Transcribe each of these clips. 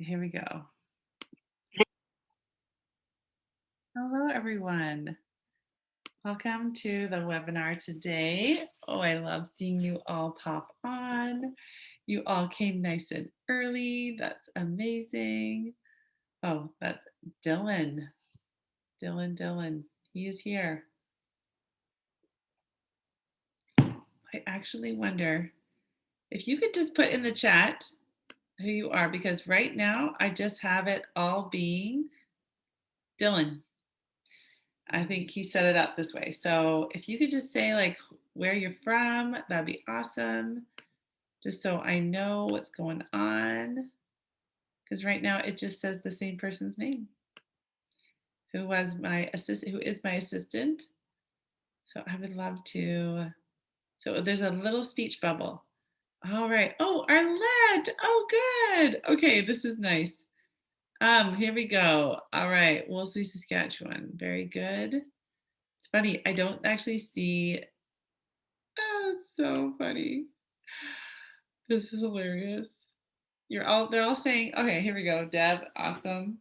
Here we go. Hello, everyone. Welcome to the webinar today. Oh, I love seeing you all pop on. You all came nice and early. That's amazing. Oh, that's Dylan. Dylan. He is here. I actually wonder if you could just put in the chat who you are, because right now I just have it all being Dylan. I think he set it up this way. So if you could just say like where you're from, that'd be awesome. Just so I know what's going on. Because right now it just says the same person's name who was my assistant, who is my assistant. So I would love to. So there's a little speech bubble. All right. Oh, Arlette. Oh, good. Okay, this is nice. Here we go. All right, Wolseley, Saskatchewan. Very good. It's funny, I don't actually see. Oh, it's so funny. This is hilarious. They're all saying, okay, here we go. Deb, awesome.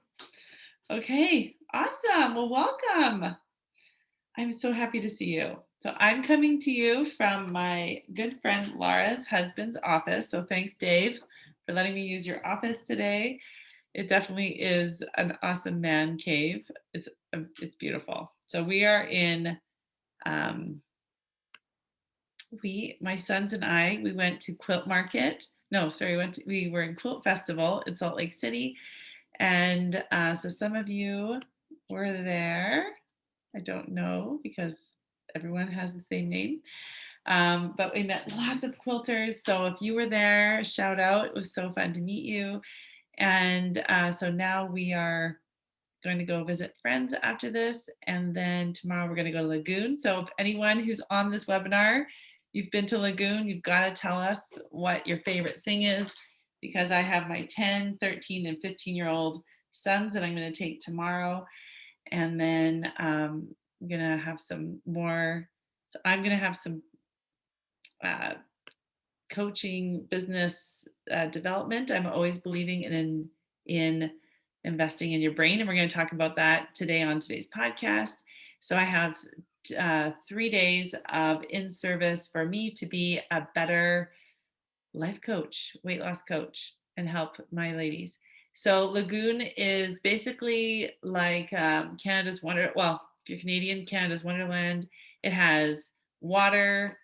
Okay, awesome. Well, welcome. I'm so happy to see you. So I'm coming to you from my good friend Laura's husband's office. So thanks, Dave, for letting me use your office today. It definitely is an awesome man cave. It's beautiful. So we are in my sons and I, we went to Quilt Market. No, sorry, we were in Quilt Festival in Salt Lake City. And so some of you were there. I don't know because everyone has the same name. But we met lots of quilters. So if you were there, shout out. It was so fun to meet you. And so now we are going to go visit friends after this. And then tomorrow we're going to go to Lagoon. So if anyone who's on this webinar, you've been to Lagoon, you've got to tell us what your favorite thing is, because I have my 10, 13, and 15-year-old sons that I'm going to take tomorrow. And then I'm going to have some more. So I'm going to have some coaching, business development. I'm always believing in investing in your brain, and we're going to talk about that today on today's podcast. So I have 3 days of in service for me to be a better life coach, weight loss coach, and help my ladies. So Lagoon is basically like Canada's well, if you're Canadian, Canada's Wonderland. It has water,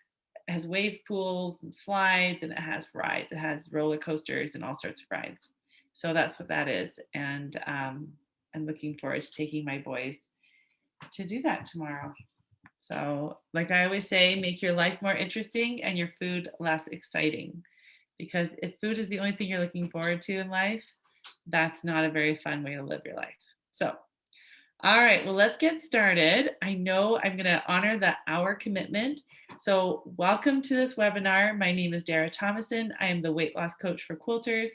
it has wave pools and slides, and it has rides. It has roller coasters and all sorts of rides. So that's what that is. And I'm looking forward to taking my boys to do that tomorrow. So, like I always say, make your life more interesting and your food less exciting. Because if food is the only thing you're looking forward to in life, that's not a very fun way to live your life. So, all right, well, let's get started. I know I'm going to honor the hour commitment. So welcome to this webinar. My name is Dara Thomason. I am the weight loss coach for quilters.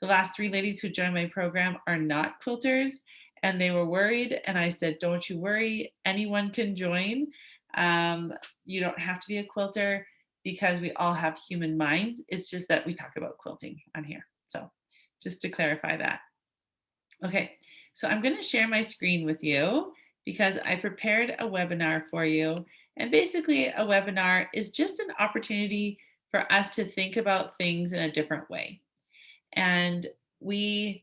The last 3 ladies who joined my program are not quilters, and they were worried. And I said, don't you worry, anyone can join. You don't have to be a quilter because we all have human minds. It's just that we talk about quilting on here. So just to clarify that. Okay. So I'm going to share my screen with you because I prepared a webinar for you. And basically a webinar is just an opportunity for us to think about things in a different way. And a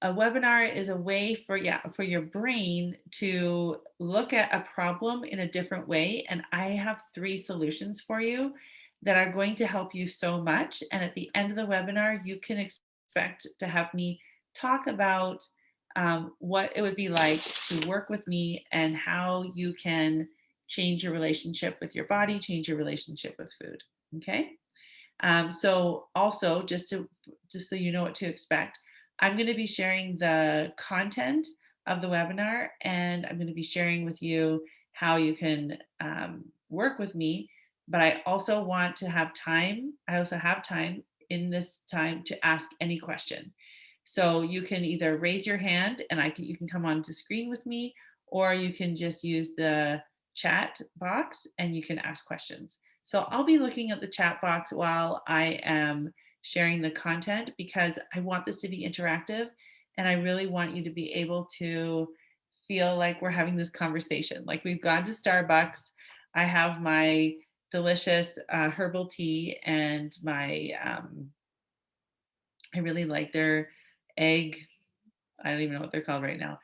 webinar is a way for your brain to look at a problem in a different way. And I have 3 solutions for you that are going to help you so much. And at the end of the webinar, you can expect to have me talk about what it would be like to work with me and how you can change your relationship with your body, change your relationship with food. Okay. So also just so you know what to expect, I'm going to be sharing the content of the webinar, and I'm going to be sharing with you how you can work with me. But I also want to have time. I also have time in this time to ask any question. So you can either raise your hand and you can come onto screen with me, or you can just use the chat box and you can ask questions. So I'll be looking at the chat box while I am sharing the content because I want this to be interactive and I really want you to be able to feel like we're having this conversation. Like we've gone to Starbucks. I have my delicious herbal tea and my, I really like their egg. I don't even know what they're called right now,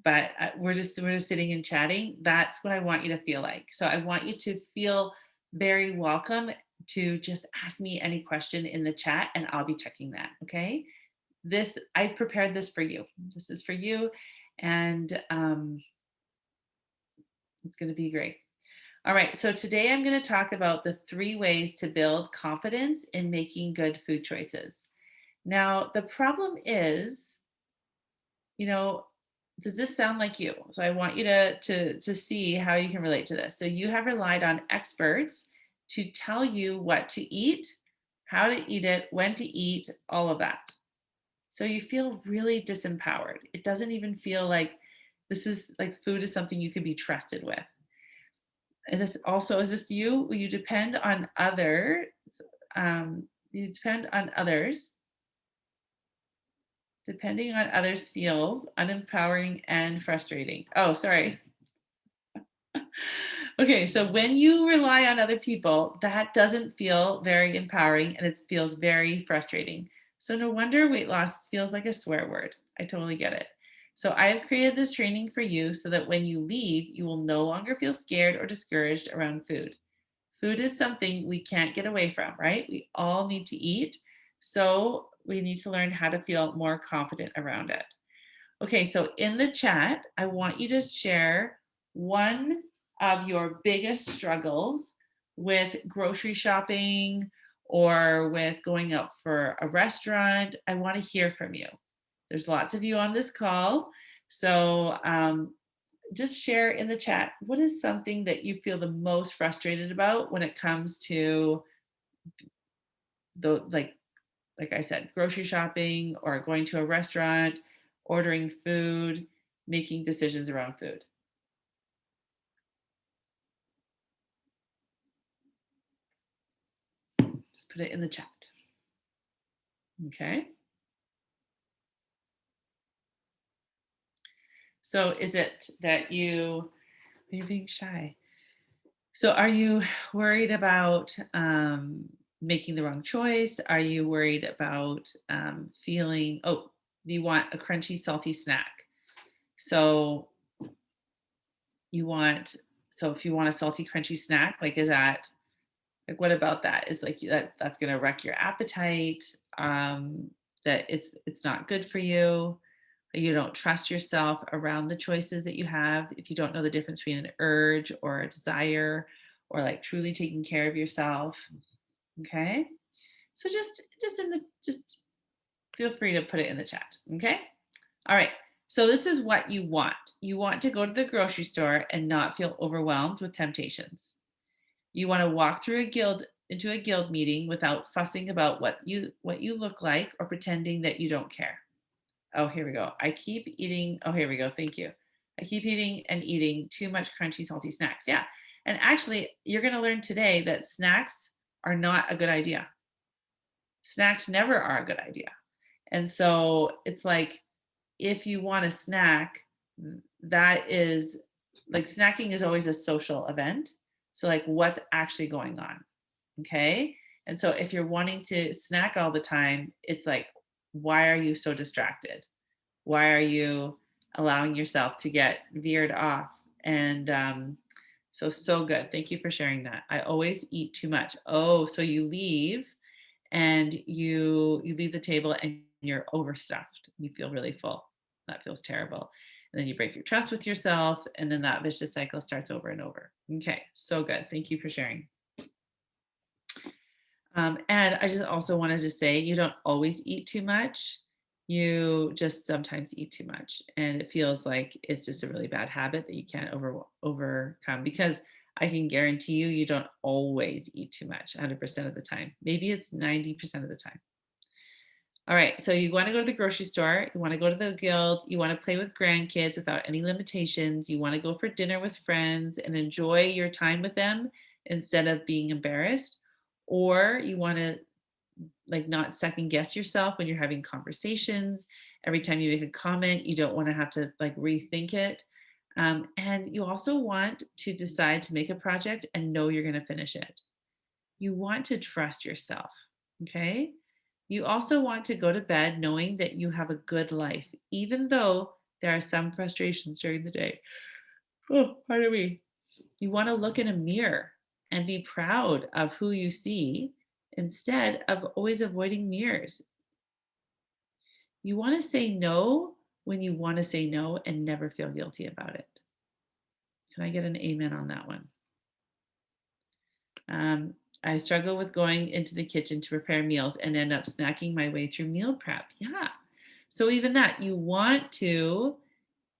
but we're just sitting and chatting. That's what I want you to feel like. So I want you to feel very welcome to just ask me any question in the chat, and I'll be checking that. Okay. This I prepared this for you. This is for you, and it's going to be great. All right. So today I'm going to talk about the 3 ways to build confidence in making good food choices. Now, the problem is, you know, does this sound like you? So I want you to see how you can relate to this. So you have relied on experts to tell you what to eat, how to eat it, when to eat, all of that. So you feel really disempowered. It doesn't even feel like this is like food is something you can be trusted with. And this also is this you? You depend on others. You depend on others. Depending on others feels unempowering and frustrating. Oh, sorry. Okay, so when you rely on other people, that doesn't feel very empowering and it feels very frustrating. So no wonder weight loss feels like a swear word. I totally get it. So I have created this training for you so that when you leave, you will no longer feel scared or discouraged around food. Food is something we can't get away from, right? We all need to eat. So we need to learn how to feel more confident around it. Okay, so in the chat, I want you to share one of your biggest struggles with grocery shopping or with going out for a restaurant. I want to hear from you. There's lots of you on this call. So just share in the chat what is something that you feel the most frustrated about when it comes to the like I said, grocery shopping or going to a restaurant, ordering food, making decisions around food. Just put it in the chat. Okay. So is it that you're being shy? So are you worried about making the wrong choice? Are you worried about feeling, oh, you want a crunchy, salty snack? So you want, so if you want a salty, crunchy snack, like is that, like what about that? Is like that's gonna wreck your appetite, that it's not good for you, you don't trust yourself around the choices that you have, if you don't know the difference between an urge or a desire, or like truly taking care of yourself. Okay. So just feel free to put it in the chat. Okay. All right. So this is what you want. You want to go to the grocery store and not feel overwhelmed with temptations. You want to walk through a guild into a guild meeting without fussing about what you look like or pretending that you don't care. Oh, here we go. I keep eating. Oh, here we go. Thank you. I keep eating and eating too much crunchy, salty snacks. Yeah. And actually, you're going to learn today that snacks are not a good idea. Snacks never are a good idea. And so it's like if you want a snack, that is like snacking is always a social event. So, like, what's actually going on? Okay. And so, if you're wanting to snack all the time, it's like, why are you so distracted? Why are you allowing yourself to get veered off? And so good. Thank you for sharing that. I always eat too much. Oh, so you leave and you leave the table and you're overstuffed. You feel really full. That feels terrible. And then you break your trust with yourself, and then that vicious cycle starts over and over. Okay, so good. Thank you for sharing. And I just also wanted to say you don't always eat too much. You just sometimes eat too much. And it feels like it's just a really bad habit that you can't overcome because I can guarantee you, you don't always eat too much 100% of the time. Maybe it's 90% of the time. All right. So you want to go to the grocery store. You want to go to the guild. You want to play with grandkids without any limitations. You want to go for dinner with friends and enjoy your time with them instead of being embarrassed. Or you want to like not second guess yourself when you're having conversations. Every time you make a comment, you don't want to have to like rethink it. And you also want to decide to make a project and know you're going to finish it. You want to trust yourself. Okay. You also want to go to bed knowing that you have a good life, even though there are some frustrations during the day. Oh, pardon me. You want to look in a mirror and be proud of who you see instead of always avoiding mirrors. You want to say no when you want to say no and never feel guilty about it. Can I get an amen on that one? Um, I struggle with going into the kitchen to prepare meals and end up snacking my way through meal prep. Yeah. So, even that, you want to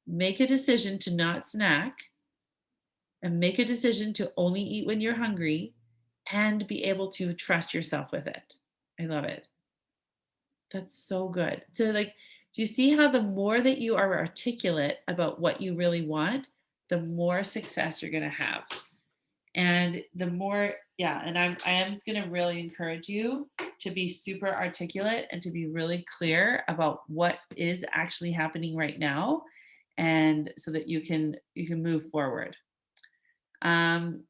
make a decision to not snack and make a decision to only eat when you're hungry and be able to trust yourself with it. I love it. That's so good. So, like, do you see how the more that you are articulate about what you really want, the more success you're going to have? And the more, yeah, and I am just going to really encourage you to be super articulate and to be really clear about what is actually happening right now, and so that you can move forward. Um,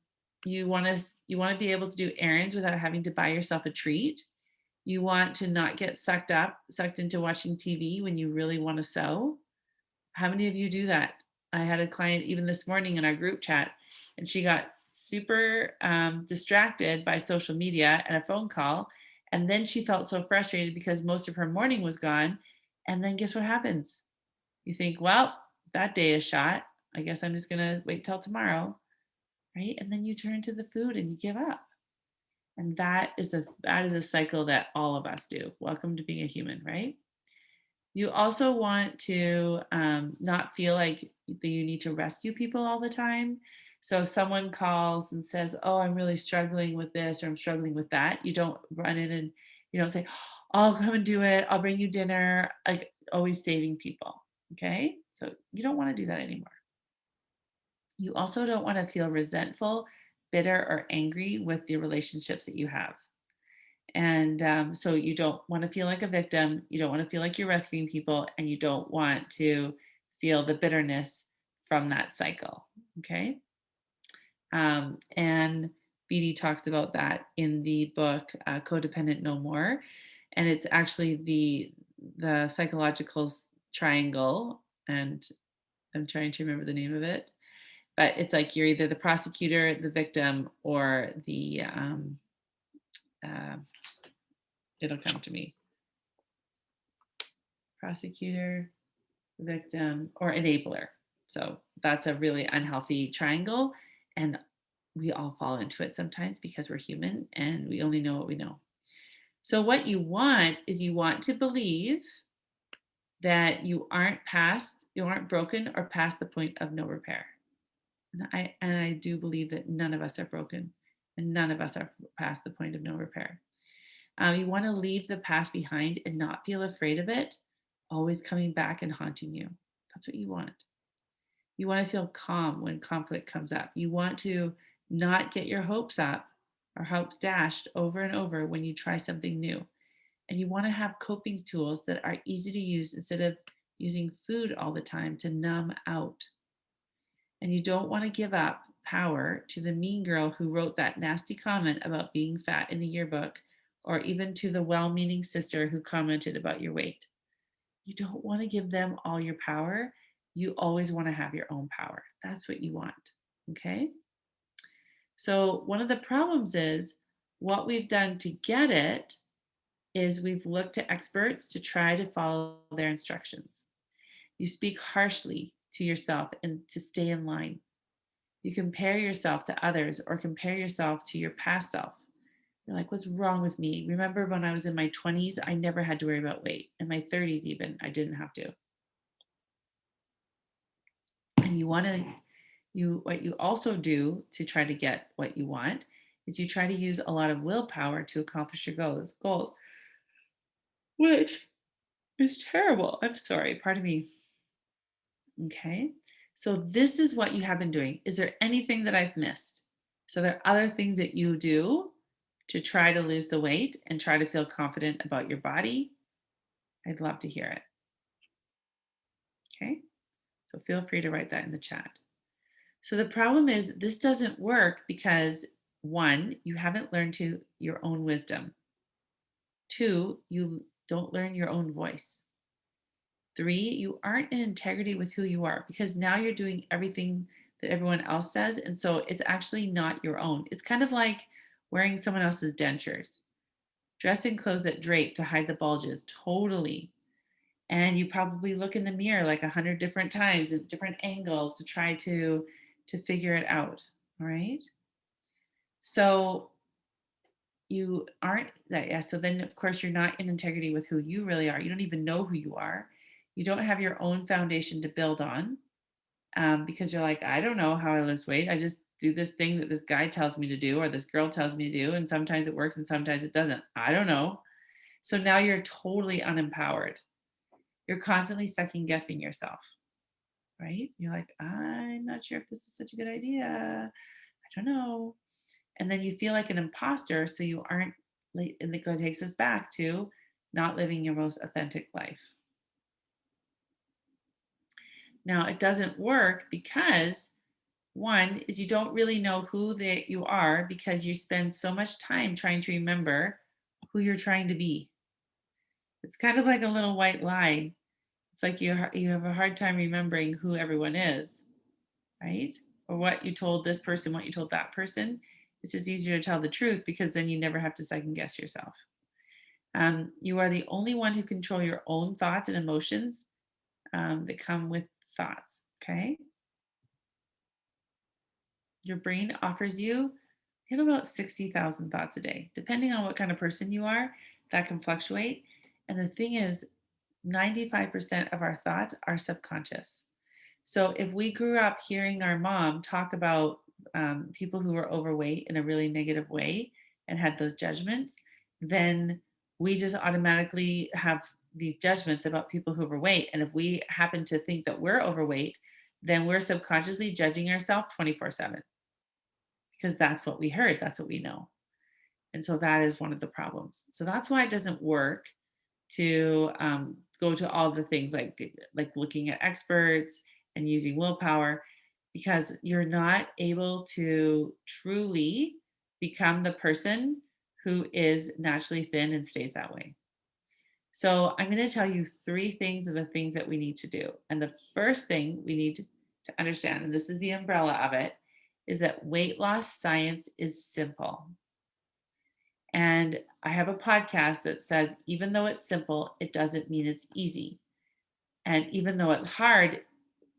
you want to be able to do errands without having to buy yourself a treat. You want to not get sucked into watching TV when you really want to sew. How many of you do that? I had a client even this morning in our group chat, and she got super distracted by social media and a phone call. And then she felt so frustrated because most of her morning was gone. And then guess what happens? You think, well, that day is shot. I guess I'm just going to wait till tomorrow. Right. And then you turn to the food and you give up. And that is a cycle that all of us do. Welcome to being a human, right? You also want to not feel like that you need to rescue people all the time. So if someone calls and says, "Oh, I'm really struggling with this or I'm struggling with that," you don't run in and you don't say, "I'll come and do it. I'll bring you dinner." Like always saving people. Okay, so you don't want to do that anymore. You also don't want to feel resentful, bitter, or angry with the relationships that you have. And so you don't want to feel like a victim. You don't want to feel like you're rescuing people, and you don't want to feel the bitterness from that cycle. Okay. And BD talks about that in the book Codependent No More. And it's actually the psychological triangle. And I'm trying to remember the name of it. But it's like you're either the prosecutor, the victim, or the uh, it'll come to me, prosecutor, victim, or enabler. So that's a really unhealthy triangle. And we all fall into it sometimes because we're human and we only know what we know. So, what you want is you want to believe that you aren't broken or past the point of no repair. And I do believe that none of us are broken and none of us are past the point of no repair. You want to leave the past behind and not feel afraid of it always coming back and haunting you. That's what you want. You want to feel calm when conflict comes up. You want to not get your hopes up or hopes dashed over and over when you try something new. And you want to have coping tools that are easy to use instead of using food all the time to numb out. And you don't want to give up power to the mean girl who wrote that nasty comment about being fat in the yearbook, or even to the well meaning sister who commented about your weight. You don't want to give them all your power. You always want to have your own power. That's what you want. Okay. So, one of the problems is what we've done to get it is we've looked to experts to try to follow their instructions. You speak harshly to yourself and to stay in line. You compare yourself to others or compare yourself to your past self. You're like, what's wrong with me? Remember when I was in my 20s, I never had to worry about weight. In my 30s, even, I didn't have to. And what you also do to try to get what you want is you try to use a lot of willpower to accomplish your goals, which is terrible. I'm sorry, pardon me. Okay. So this is what you have been doing. Is there anything that I've missed? So there are other things that you do to try to lose the weight and try to feel confident about your body? I'd love to hear it. Okay. So feel free to write that in the chat. So the problem is this doesn't work because one, you haven't learned to your own wisdom. Two, you don't learn your own voice. Three, you aren't in integrity with who you are because now you're doing everything that everyone else says. And so it's actually not your own. It's kind of like wearing someone else's dentures, dress in clothes that drape to hide the bulges, totally. And you probably look in the mirror like 100 different times at different angles to try to figure it out. All right. So you aren't that, yeah. So then of course you're not in integrity with who you really are. You don't even know who you are. You don't have your own foundation to build on, because you're like, I don't know how I lose weight. I just do this thing that this guy tells me to do or this girl tells me to do. And sometimes it works and sometimes it doesn't. I don't know. So now you're totally unempowered. You're constantly second guessing yourself, right? You're like, I'm not sure if this is such a good idea. I don't know. And then you feel like an imposter. So you aren't, and it takes us back to not living your most authentic life. Now, it doesn't work because one is you don't really know who that you are because you spend so much time trying to remember who you're trying to be. It's kind of like a little white lie. It's like you have a hard time remembering who everyone is, right? Or what you told this person, what you told that person. It's just easier to tell the truth because then you never have to second guess yourself. You are the only one who control your own thoughts and emotions, that come with thoughts. Okay. Your brain offers you have about 60,000 thoughts a day. Depending on what kind of person you are, that can fluctuate. And the thing is, 95% of our thoughts are subconscious. So if we grew up hearing our mom talk about, people who were overweight in a really negative way and had those judgments, then we just automatically have these judgments about people who are overweight. And if we happen to think that we're overweight, then we're subconsciously judging ourselves 24/7 because that's what we heard, that's what we know. And so that is one of the problems. So that's why it doesn't work to, go to all the things like looking at experts and using willpower because you're not able to truly become the person who is naturally thin and stays that way. So I'm going to tell you three things of the things that we need to do. And the first thing we need to understand, and this is the umbrella of it, is that weight loss science is simple. And I have a podcast that says, even though it's simple, it doesn't mean it's easy. And even though it's hard,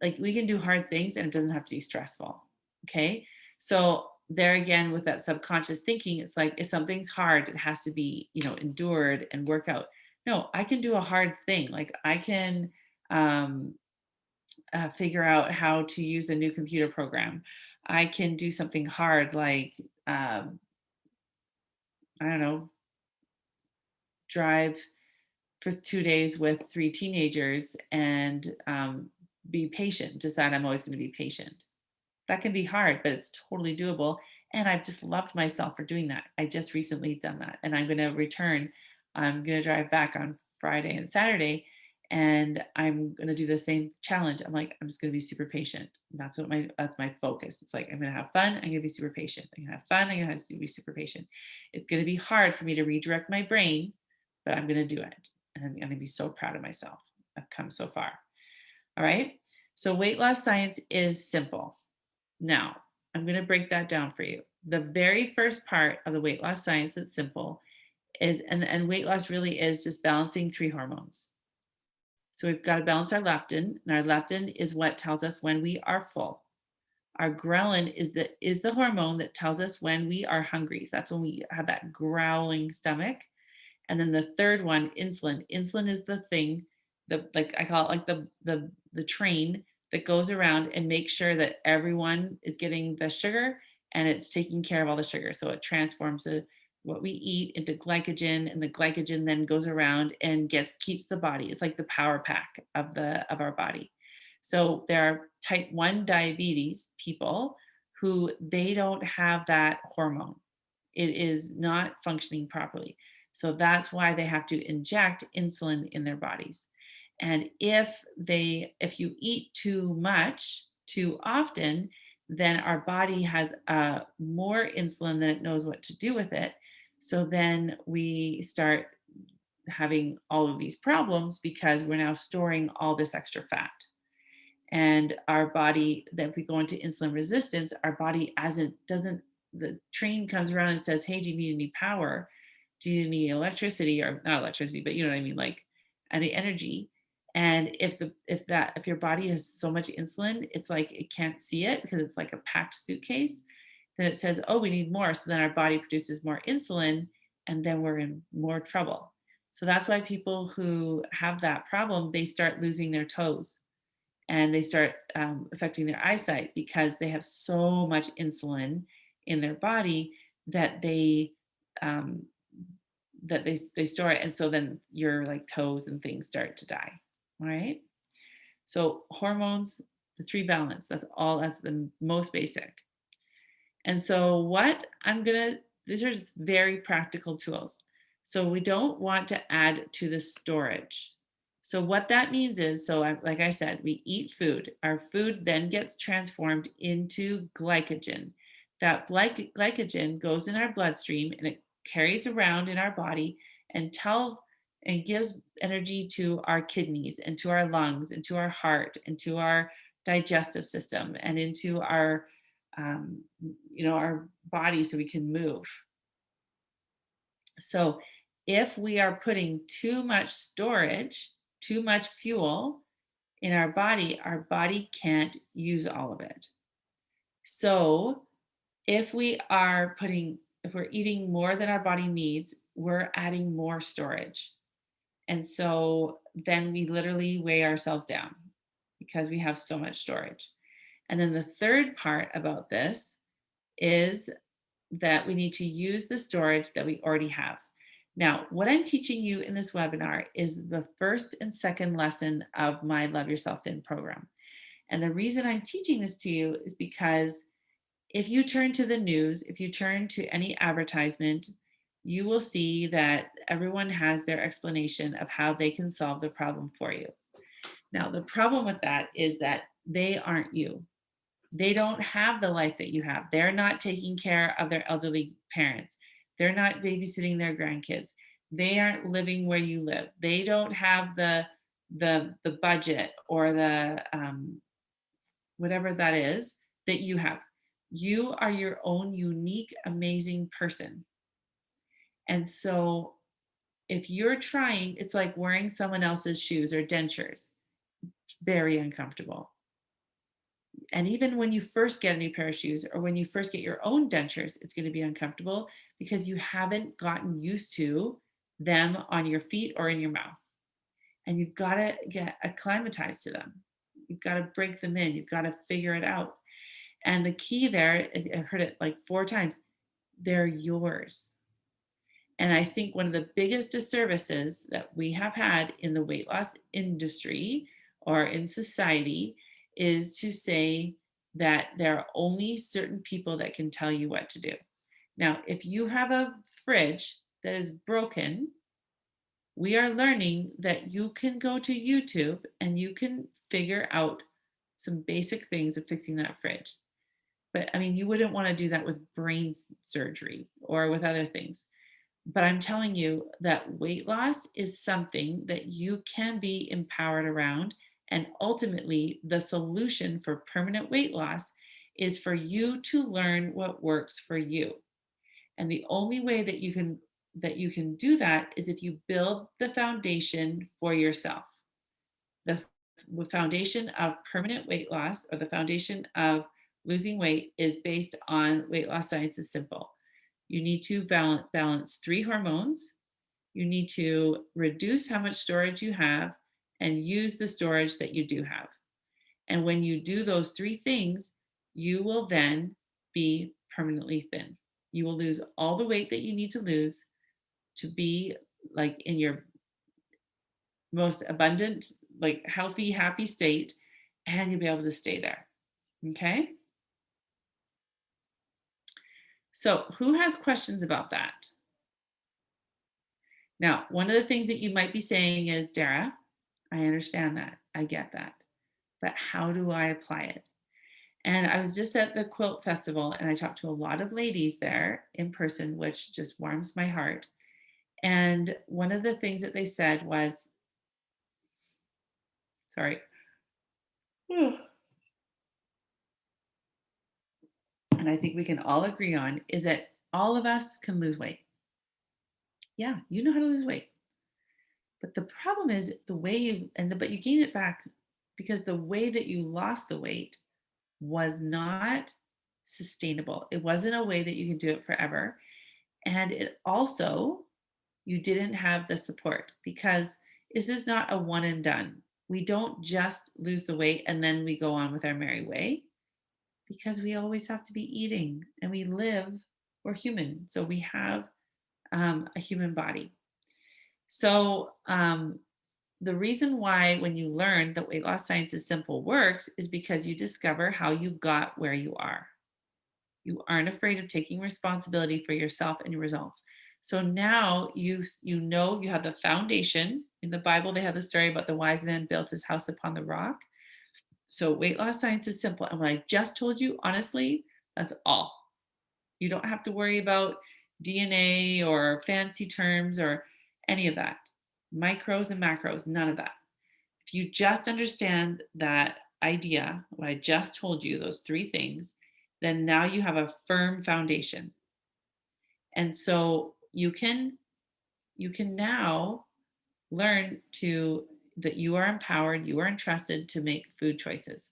like we can do hard things and it doesn't have to be stressful. Okay. So there again, with that subconscious thinking, it's like if something's hard, it has to be, endured and work out. No, I can do a hard thing. Like I can, um, figure out how to use a new computer program. I can do something hard like, I don't know, drive for 2 days with three teenagers and, be patient, decide I'm always going to be patient. That can be hard, but it's totally doable. And I've just loved myself for doing that. I just recently done that. And I'm going to return. I'm going to drive back on Friday and Saturday. And I'm going to do the same challenge. I'm like, I'm just going to be super patient. That's my focus. It's like, I'm going to have fun. I'm going to be super patient. I'm going to have fun. I'm going to be super patient. It's going to be hard for me to redirect my brain, but I'm going to do it. And I'm going to be so proud of myself. I've come so far. All right. So weight loss science is simple. Now, I'm going to break that down for you. The very first part of the weight loss science that's simple is, and weight loss really is just balancing three hormones. So we've got to balance our leptin, and our leptin is what tells us when we are full. Our ghrelin is the hormone that tells us when we are hungry. So that's when we have that growling stomach. And then the third one, insulin. Insulin is the thing, the like I call it like the train that goes around and makes sure that everyone is getting the sugar and it's taking care of all the sugar. So it transforms what we eat into glycogen, and the glycogen then goes around and keeps the body. It's like the power pack of our body. So there are type 1 diabetes people who they don't have that hormone. It is not functioning properly. So that's why they have to inject insulin in their bodies. And if you eat too much too often, then our body has more insulin than it knows what to do with it. So then we start having all of these problems because we're now storing all this extra fat. And our body, that if we go into insulin resistance, our body doesn't, the train comes around and says, hey, do you need any power? Do you need electricity, or not electricity, but you know what I mean, like any energy? And if your body has so much insulin, it's like it can't see it because it's like a packed suitcase. Then it says, oh, we need more. So then our body produces more insulin, and then we're in more trouble. So that's why people who have that problem, they start losing their toes, and they start affecting their eyesight because they have so much insulin in their body that um, they store it, and so then your like toes and things start to die. All right. So hormones, the three balance. That's all. That's the most basic. And so these are just very practical tools. So we don't want to add to the storage. So what that means is, like I said, we eat food. Our food then gets transformed into glycogen. That glycogen goes in our bloodstream and it carries around in our body and gives energy to our kidneys and to our lungs and to our heart and to our digestive system and into um, our body so we can move. So if we are putting too much storage, too much fuel in our body can't use all of it. So if we're eating more than our body needs, we're adding more storage. And so then we literally weigh ourselves down because we have so much storage. And then the third part about this is that we need to use the storage that we already have. Now, what I'm teaching you in this webinar is the first and second lesson of my Love Yourself Thin program. And the reason I'm teaching this to you is because if you turn to the news, if you turn to any advertisement, you will see that everyone has their explanation of how they can solve the problem for you. Now, the problem with that is that they aren't you. They don't have the life that you have. They're not taking care of their elderly parents. They're not babysitting their grandkids. They aren't living where you live. They don't have the budget or the whatever that is that you have. You are your own unique, amazing person. And so if you're trying, it's like wearing someone else's shoes or dentures. It's very uncomfortable. And even when you first get a new pair of shoes or when you first get your own dentures, it's going to be uncomfortable because you haven't gotten used to them on your feet or in your mouth. And you've got to get acclimatized to them. You've got to break them in. You've got to figure it out. And the key there, I've heard it like 4 times, they're yours. And I think one of the biggest disservices that we have had in the weight loss industry or in society is to say that there are only certain people that can tell you what to do. Now, if you have a fridge that is broken, we are learning that you can go to YouTube and you can figure out some basic things of fixing that fridge. But I mean, you wouldn't want to do that with brain surgery or with other things. But I'm telling you that weight loss is something that you can be empowered around. And ultimately, the solution for permanent weight loss is for you to learn what works for you. And the only way that you can do that is if you build the foundation for yourself. The foundation of permanent weight loss, or the foundation of losing weight, is based on weight loss science. Is simple. You need to balance 3 hormones. You need to reduce how much storage you have and use the storage that you do have. And when you do those 3 things, you will then be permanently thin. You will lose all the weight that you need to lose to be like in your most abundant, like healthy, happy state, and you'll be able to stay there. Okay. So, who has questions about that? Now, one of the things that you might be saying is, Dara, I understand that. I get that. But how do I apply it? And I was just at the quilt festival and I talked to a lot of ladies there in person, which just warms my heart. And one of the things that they said was, sorry, and I think we can all agree on is that all of us can lose weight. Yeah, you know how to lose weight. But the problem is the way but you gain it back because the way that you lost the weight was not sustainable. It wasn't a way that you can do it forever. And it also, you didn't have the support because this is not a one and done. We don't just lose the weight and then we go on with our merry way because we always have to be eating and we live, we're human. So we have a human body. So, the reason why, when you learn that weight loss science is simple works, is because you discover how you got where you are. You aren't afraid of taking responsibility for yourself and your results. So now you know you have the foundation. In the Bible, they have the story about the wise man built his house upon the rock. So weight loss science is simple. And what I just told you, honestly, that's all. You don't have to worry about DNA or fancy terms or any of that. Micros and macros, none of that. If you just understand that idea, what I just told you, those three things, then now you have a firm foundation. And so you can now learn to that you are empowered, you are entrusted to make food choices.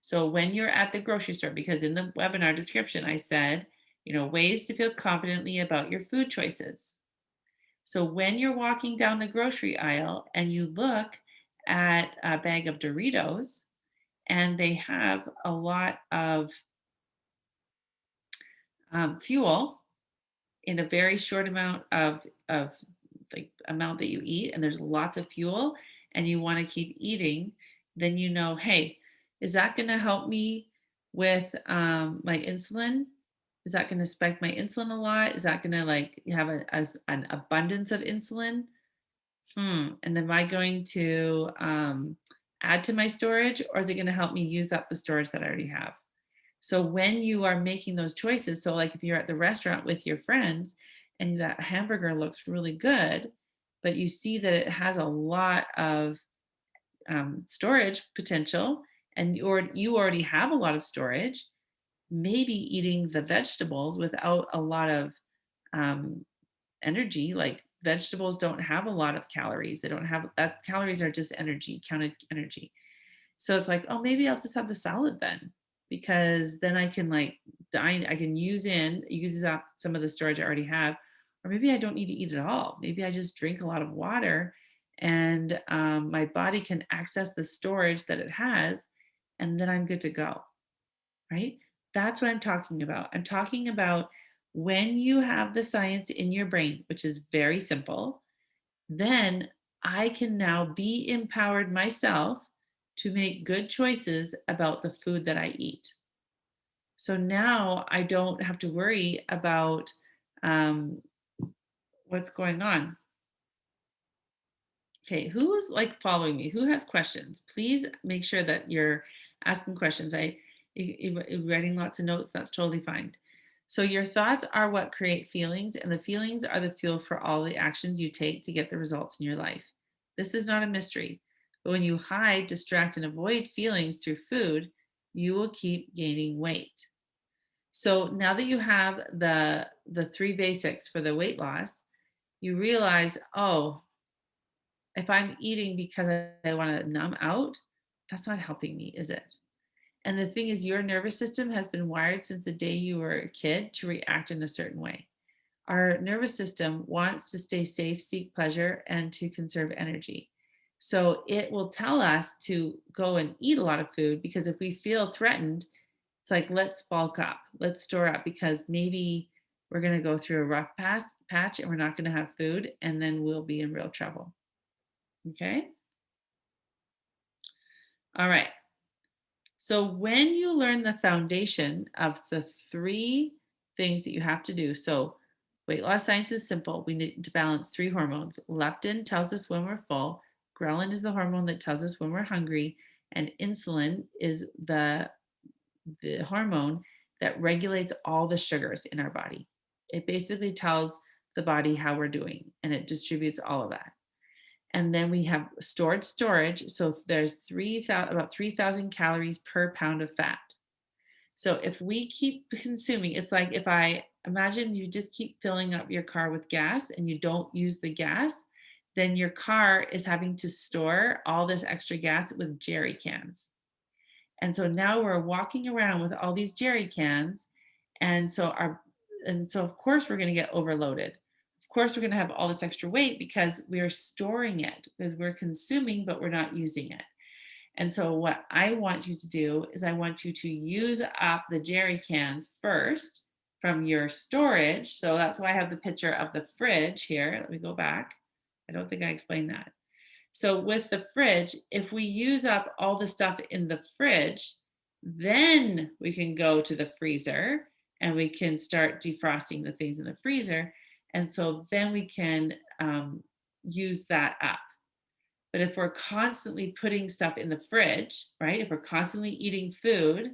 So when you're at the grocery store, because in the webinar description I said, ways to feel confidently about your food choices. So when you're walking down the grocery aisle and you look at a bag of Doritos and they have a lot of fuel in a very short amount of like amount that you eat, and there's lots of fuel, and you want to keep eating, then hey, is that going to help me with my insulin? Is that going to spike my insulin a lot? Is that going to like have an abundance of insulin? And am I going to add to my storage, or is it going to help me use up the storage that I already have? So when you are making those choices, so like if you're at the restaurant with your friends and that hamburger looks really good, but you see that it has a lot of storage potential, and you already have a lot of storage, maybe eating the vegetables without a lot of um, energy. Like vegetables don't have a lot of calories. They don't have that. Calories are just energy, counted energy. So it's like, oh, maybe I'll just have the salad then, because then I can like dine, I can use up some of the storage I already have. Or maybe I don't need to eat at all. Maybe I just drink a lot of water and my body can access the storage that it has, and then I'm good to go. Right? That's what I'm talking about. I'm talking about when you have the science in your brain, which is very simple, then I can now be empowered myself to make good choices about the food that I eat. So now I don't have to worry about um, what's going on. Okay, who's like following me? Who has questions? Please make sure that you're asking questions. Writing lots of notes, that's totally fine. So your thoughts are what create feelings, and the feelings are the fuel for all the actions you take to get the results in your life. This is not a mystery. But when you hide, distract, and avoid feelings through food, you will keep gaining weight. So now that you have the three basics for the weight loss, you realize, oh, if I'm eating because I want to numb out, that's not helping me, is it? And the thing is, your nervous system has been wired since the day you were a kid to react in a certain way. Our nervous system wants to stay safe, seek pleasure, and to conserve energy. So it will tell us to go and eat a lot of food because if we feel threatened, it's like, let's bulk up, let's store up because maybe we're going to go through a rough patch and we're not going to have food and then we'll be in real trouble. Okay. All right. So when you learn the foundation of the three things that you have to do. So, weight loss science is simple. We need to balance three hormones. Leptin tells us when we're full, ghrelin is the hormone that tells us when we're hungry, and insulin is the hormone that regulates all the sugars in our body. It basically tells the body how we're doing and it distributes all of that. And then we have stored storage. So there's 3,000 about 3,000 calories per pound of fat. So if we keep consuming, it's like if I imagine you just keep filling up your car with gas and you don't use the gas, then your car is having to store all this extra gas with jerry cans. And so now we're walking around with all these jerry cans. And so our and so of course we're going to get overloaded. Of course we're going to have all this extra weight because we're storing it because we're consuming but we're not using it. And so what I want you to do is I want you to use up the jerry cans first from your storage. So that's why I have the picture of the fridge here. Let me go back. I don't think I explained that. So with the fridge, if we use up all the stuff in the fridge, then we can go to the freezer and we can start defrosting the things in the freezer. And so then we can use that up. But if we're constantly putting stuff in the fridge, right? If we're constantly eating food,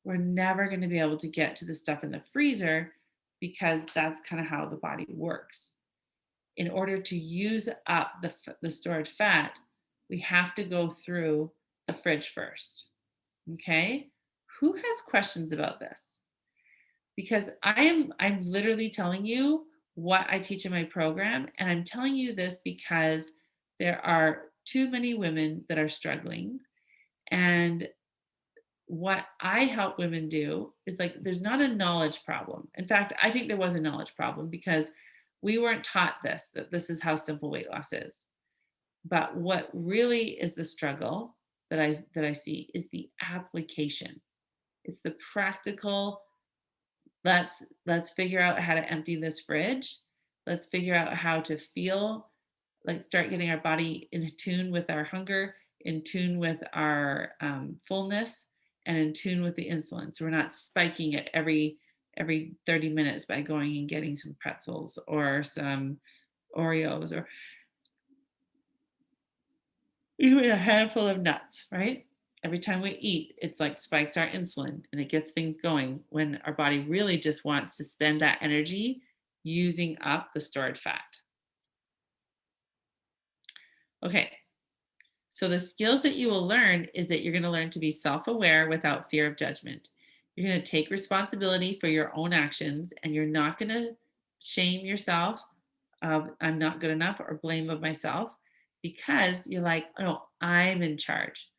we're never going to be able to get to the stuff in the freezer because that's kind of how the body works. In order to use up the stored fat, we have to go through the fridge first. Okay? Who has questions about this? Because I'm literally telling you what I teach in my program, and I'm telling you this because there are too many women that are struggling. And what I help women do is like there's not a knowledge problem. In fact, I think there was a knowledge problem because we weren't taught this, that this is how simple weight loss is. But what really is the struggle that I see is the application. It's the practical, let's figure out how to empty this fridge. Let's figure out how to feel, like start getting our body in tune with our hunger, in tune with our fullness, and in tune with the insulin. So we're not spiking it every 30 minutes by going and getting some pretzels or some Oreos or even a handful of nuts, right? Every time we eat, it's like spikes our insulin and it gets things going when our body really just wants to spend that energy using up the stored fat. Okay, so the skills that you will learn is that you're going to learn to be self-aware without fear of judgment. You're going to take responsibility for your own actions and you're not going to shame yourself of I'm not good enough or blame of myself because you're like, oh, I'm in charge.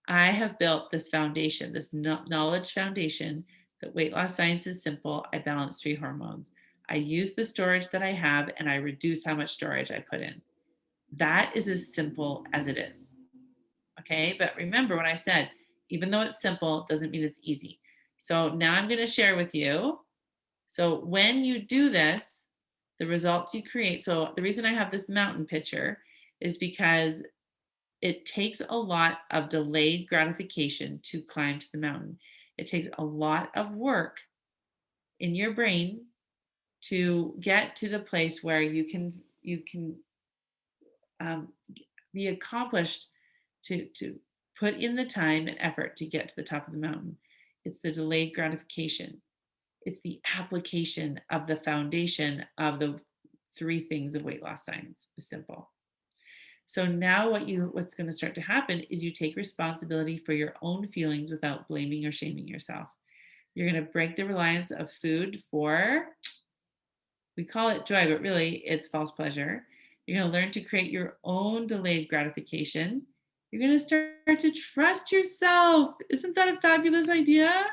I have built this foundation, this knowledge foundation that weight loss science is simple. I balance three hormones. I use the storage that I have and I reduce how much storage I put in. That is as simple as it is. Okay. But remember what I said, even though it's simple, doesn't mean it's easy. So now I'm going to share with you. So when you do this, the results you create. So the reason I have this mountain picture is because it takes a lot of delayed gratification to climb to the mountain. It takes a lot of work in your brain to get to the place where you can um, be accomplished to put in the time and effort to get to the top of the mountain. It's the delayed gratification. It's the application of the foundation of the three things of weight loss science. Simple. So now what's going to start to happen is you take responsibility for your own feelings without blaming or shaming yourself. You're going to break the reliance of food for, we call it joy, but really it's false pleasure. You're going to learn to create your own delayed gratification. You're going to start to trust yourself. Isn't that a fabulous idea?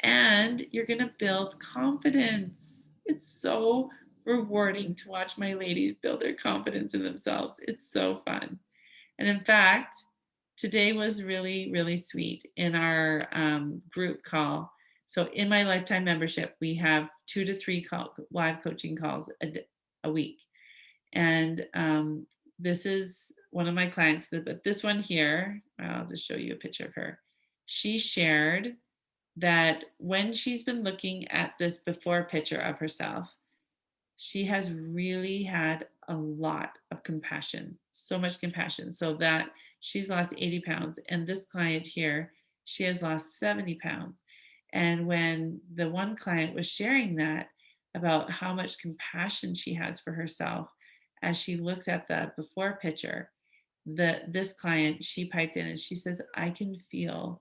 And you're going to build confidence. It's so rewarding to watch my ladies build their confidence in themselves. It's so fun. And in fact, today was really, really sweet in our group call. So in my lifetime membership, we have 2 to 3 live coaching calls a week. And this is one of my clients, but this one here, I'll just show you a picture of her. She shared that when she's been looking at this before picture of herself, she has really had a lot of compassion, so much compassion, so that she's lost 80 pounds. And this client here, she has lost 70 pounds. And when the one client was sharing that about how much compassion she has for herself as she looks at the before picture, this client, she piped in and she says, I can feel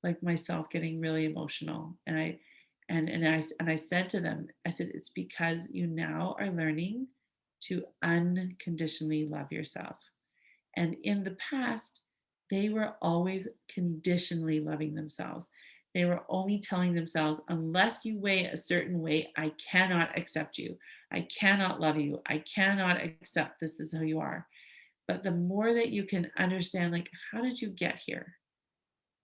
like myself getting really emotional. And I said to them, I said, it's because you now are learning to unconditionally love yourself. And in the past, they were always conditionally loving themselves. They were only telling themselves, unless you weigh a certain weight, I cannot accept you. I cannot love you. I cannot accept this is who you are. But the more that you can understand, like, how did you get here?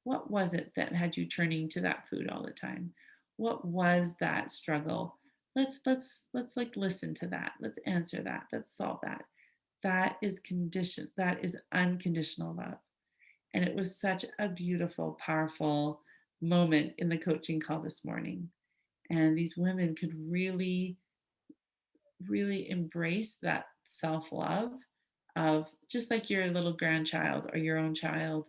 What was it that had you turning to that food all the time? What was that struggle? Let's like listen to that. Let's answer that. Let's solve that. That is condition, that is unconditional love. And it was such a beautiful, powerful moment in the coaching call this morning. And these women could really embrace that self-love of just like your little grandchild or your own child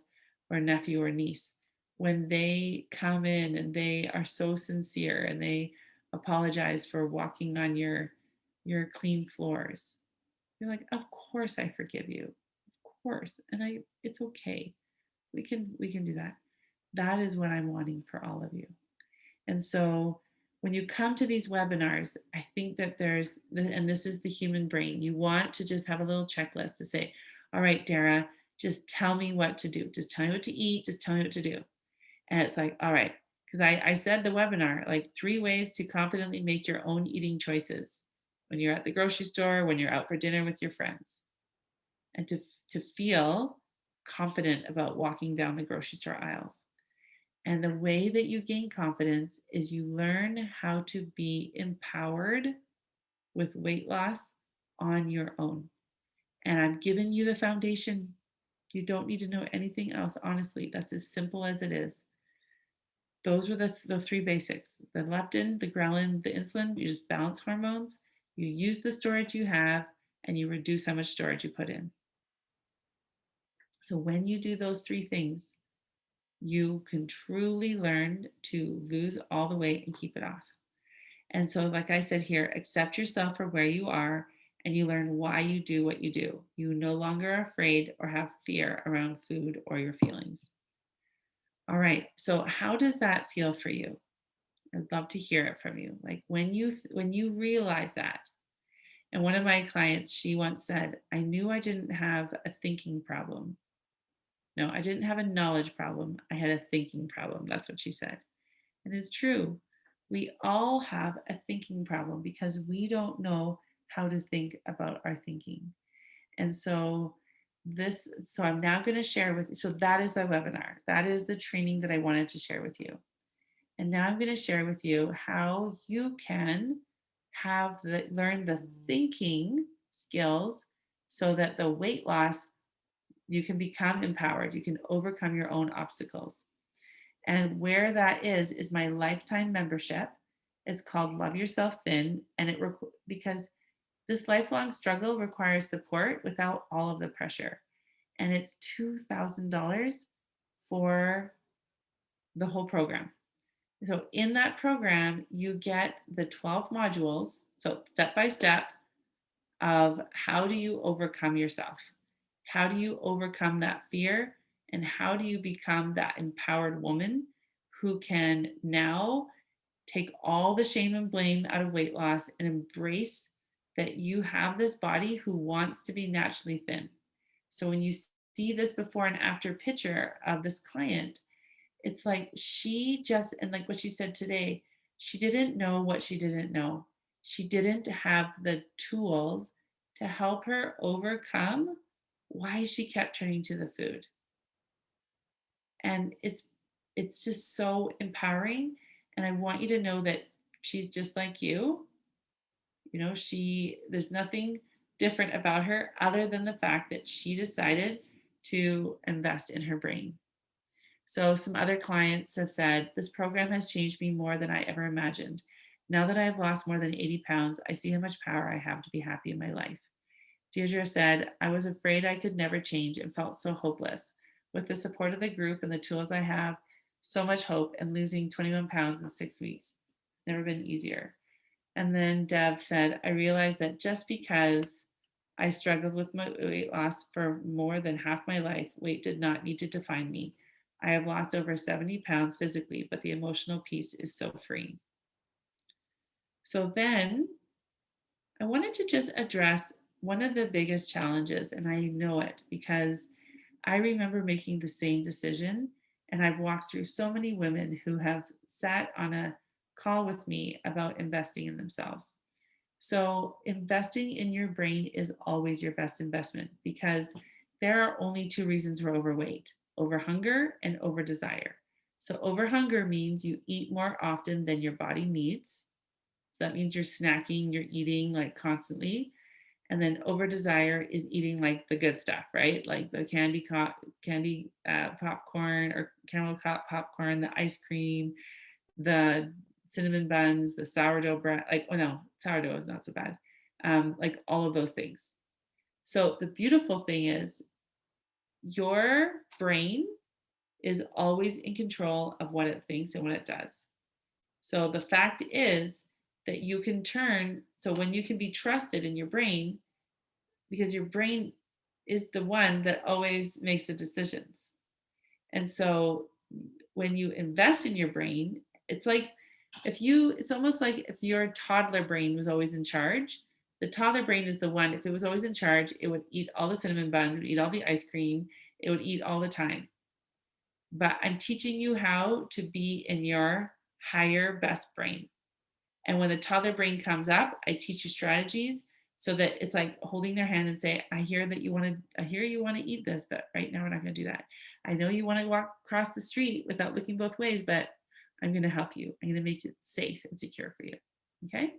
or nephew or niece, when they come in and they are so sincere and they apologize for walking on your clean floors, you're like, of course I forgive you, of course, and I it's okay, we can do that. That is what I'm wanting for all of you. And so when you come to these webinars, I think that and this is the human brain, you want to just have a little checklist to say, all right, Dara, just tell me what to do. Just tell me what to eat. Just tell me what to do. And it's like, all right, because I said the webinar, like 3 ways to confidently make your own eating choices when you're at the grocery store, when you're out for dinner with your friends, and to feel confident about walking down the grocery store aisles. And the way that you gain confidence is you learn how to be empowered with weight loss on your own. And I've given you the foundation. You don't need to know anything else. Honestly, that's as simple as it is. Those were the 3 basics: the leptin, the ghrelin, the insulin. You just balance hormones. You use the storage you have, and you reduce how much storage you put in. So when you do those 3 things, you can truly learn to lose all the weight and keep it off. And so, like I said here, accept yourself for where you are and you learn why you do what you do. You no longer are afraid or have fear around food or your feelings. All right. So how does that feel for you? I'd love to hear it from you. Like when you realize that. And one of my clients, she once said, I knew I didn't have a thinking problem. No, I didn't have a knowledge problem. I had a thinking problem. That's what she said. And it's true. We all have a thinking problem because we don't know how to think about our thinking. And so I'm now going to share with you. So that is the webinar. That is the training that I wanted to share with you. And now I'm going to share with you how you can learn the thinking skills so that the weight loss, you can become empowered. You can overcome your own obstacles. And where that is my lifetime membership. It's called Love Yourself Thin. And because this lifelong struggle requires support without all of the pressure. And it's $2,000 for the whole program. So in that program, you get the 12 modules. So step by step of how do you overcome yourself? How do you overcome that fear? And how do you become that empowered woman who can now take all the shame and blame out of weight loss and embrace that you have this body who wants to be naturally thin? So when you see this before and after picture of this client, it's like she just, and like what she said today, she didn't know what she didn't know. She didn't have the tools to help her overcome why she kept turning to the food. And it's just so empowering. And I want you to know that she's just like you. You know, there's nothing different about her other than the fact that she decided to invest in her brain. So some other clients have said, this program has changed me more than I ever imagined. Now that I have lost more than 80 pounds, I see how much power I have to be happy in my life. Deirdre said, I was afraid I could never change and felt so hopeless. With the support of the group and the tools I have, so much hope, and losing 21 pounds in 6 weeks. It's never been easier. And then Deb said, I realized that just because I struggled with my weight loss for more than half my life, weight did not need to define me. I have lost over 70 pounds physically, but the emotional piece is so freeing. So then I wanted to just address one of the biggest challenges, and I know it because I remember making the same decision. And I've walked through so many women who have sat on a call with me about investing in themselves. So, investing in your brain is always your best investment because there are only two reasons we're overweight: over hunger and over desire. So, over hunger means you eat more often than your body needs. So, that means you're snacking, you're eating like constantly. And then over desire is eating like the good stuff, right? Like the candy popcorn or caramel popcorn, the ice cream, the cinnamon buns, the sourdough bread. Like, oh no, sourdough is not so bad. Like all of those things. So the beautiful thing is your brain is always in control of what it thinks and what it does. So the fact is that you can turn, so when you can be trusted in your brain, because your brain is the one that always makes the decisions. And so when you invest in your brain, it's like it's almost like if your toddler brain was always in charge. The toddler brain is the one, if it was always in charge, it would eat all the cinnamon buns, it would eat all the ice cream, it would eat all the time. But I'm teaching you how to be in your higher best brain. And when the toddler brain comes up, I teach you strategies so that it's like holding their hand and say, I hear you want to eat this, but right now we're not going to do that. I know you want to walk across the street without looking both ways, but I'm going to help you. I'm going to make it safe and secure for you. Okay.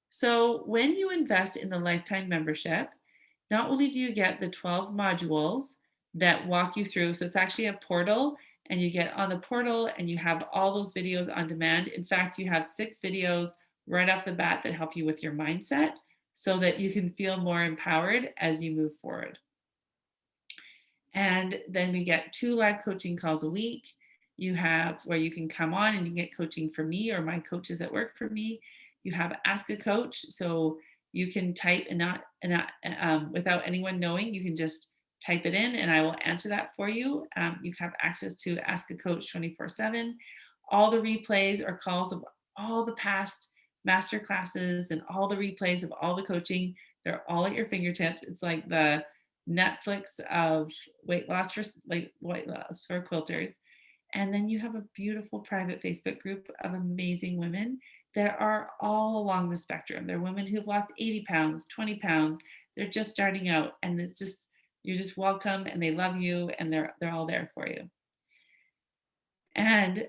So when you invest in the lifetime membership, not only do you get the 12 modules that walk you through, so it's actually a portal, and you get on the portal and you have all those videos on demand. In fact, you have 6 videos right off the bat that help you with your mindset so that you can feel more empowered as you move forward. And then we get 2 live coaching calls a week. You have where you can come on and you get coaching from me or my coaches that work for me. You have Ask a Coach, so you can type and not without anyone knowing. You can just type it in, and I will answer that for you. You have access to Ask a Coach 24/7. All the replays or calls of all the past master classes and all the replays of all the coaching. They're all at your fingertips. It's like the Netflix of weight loss for quilters. And then you have a beautiful private Facebook group of amazing women that are all along the spectrum. They're women who've lost 80 pounds, 20 pounds. They're just starting out, and it's just you're just welcome, and they love you, and they're all there for you. And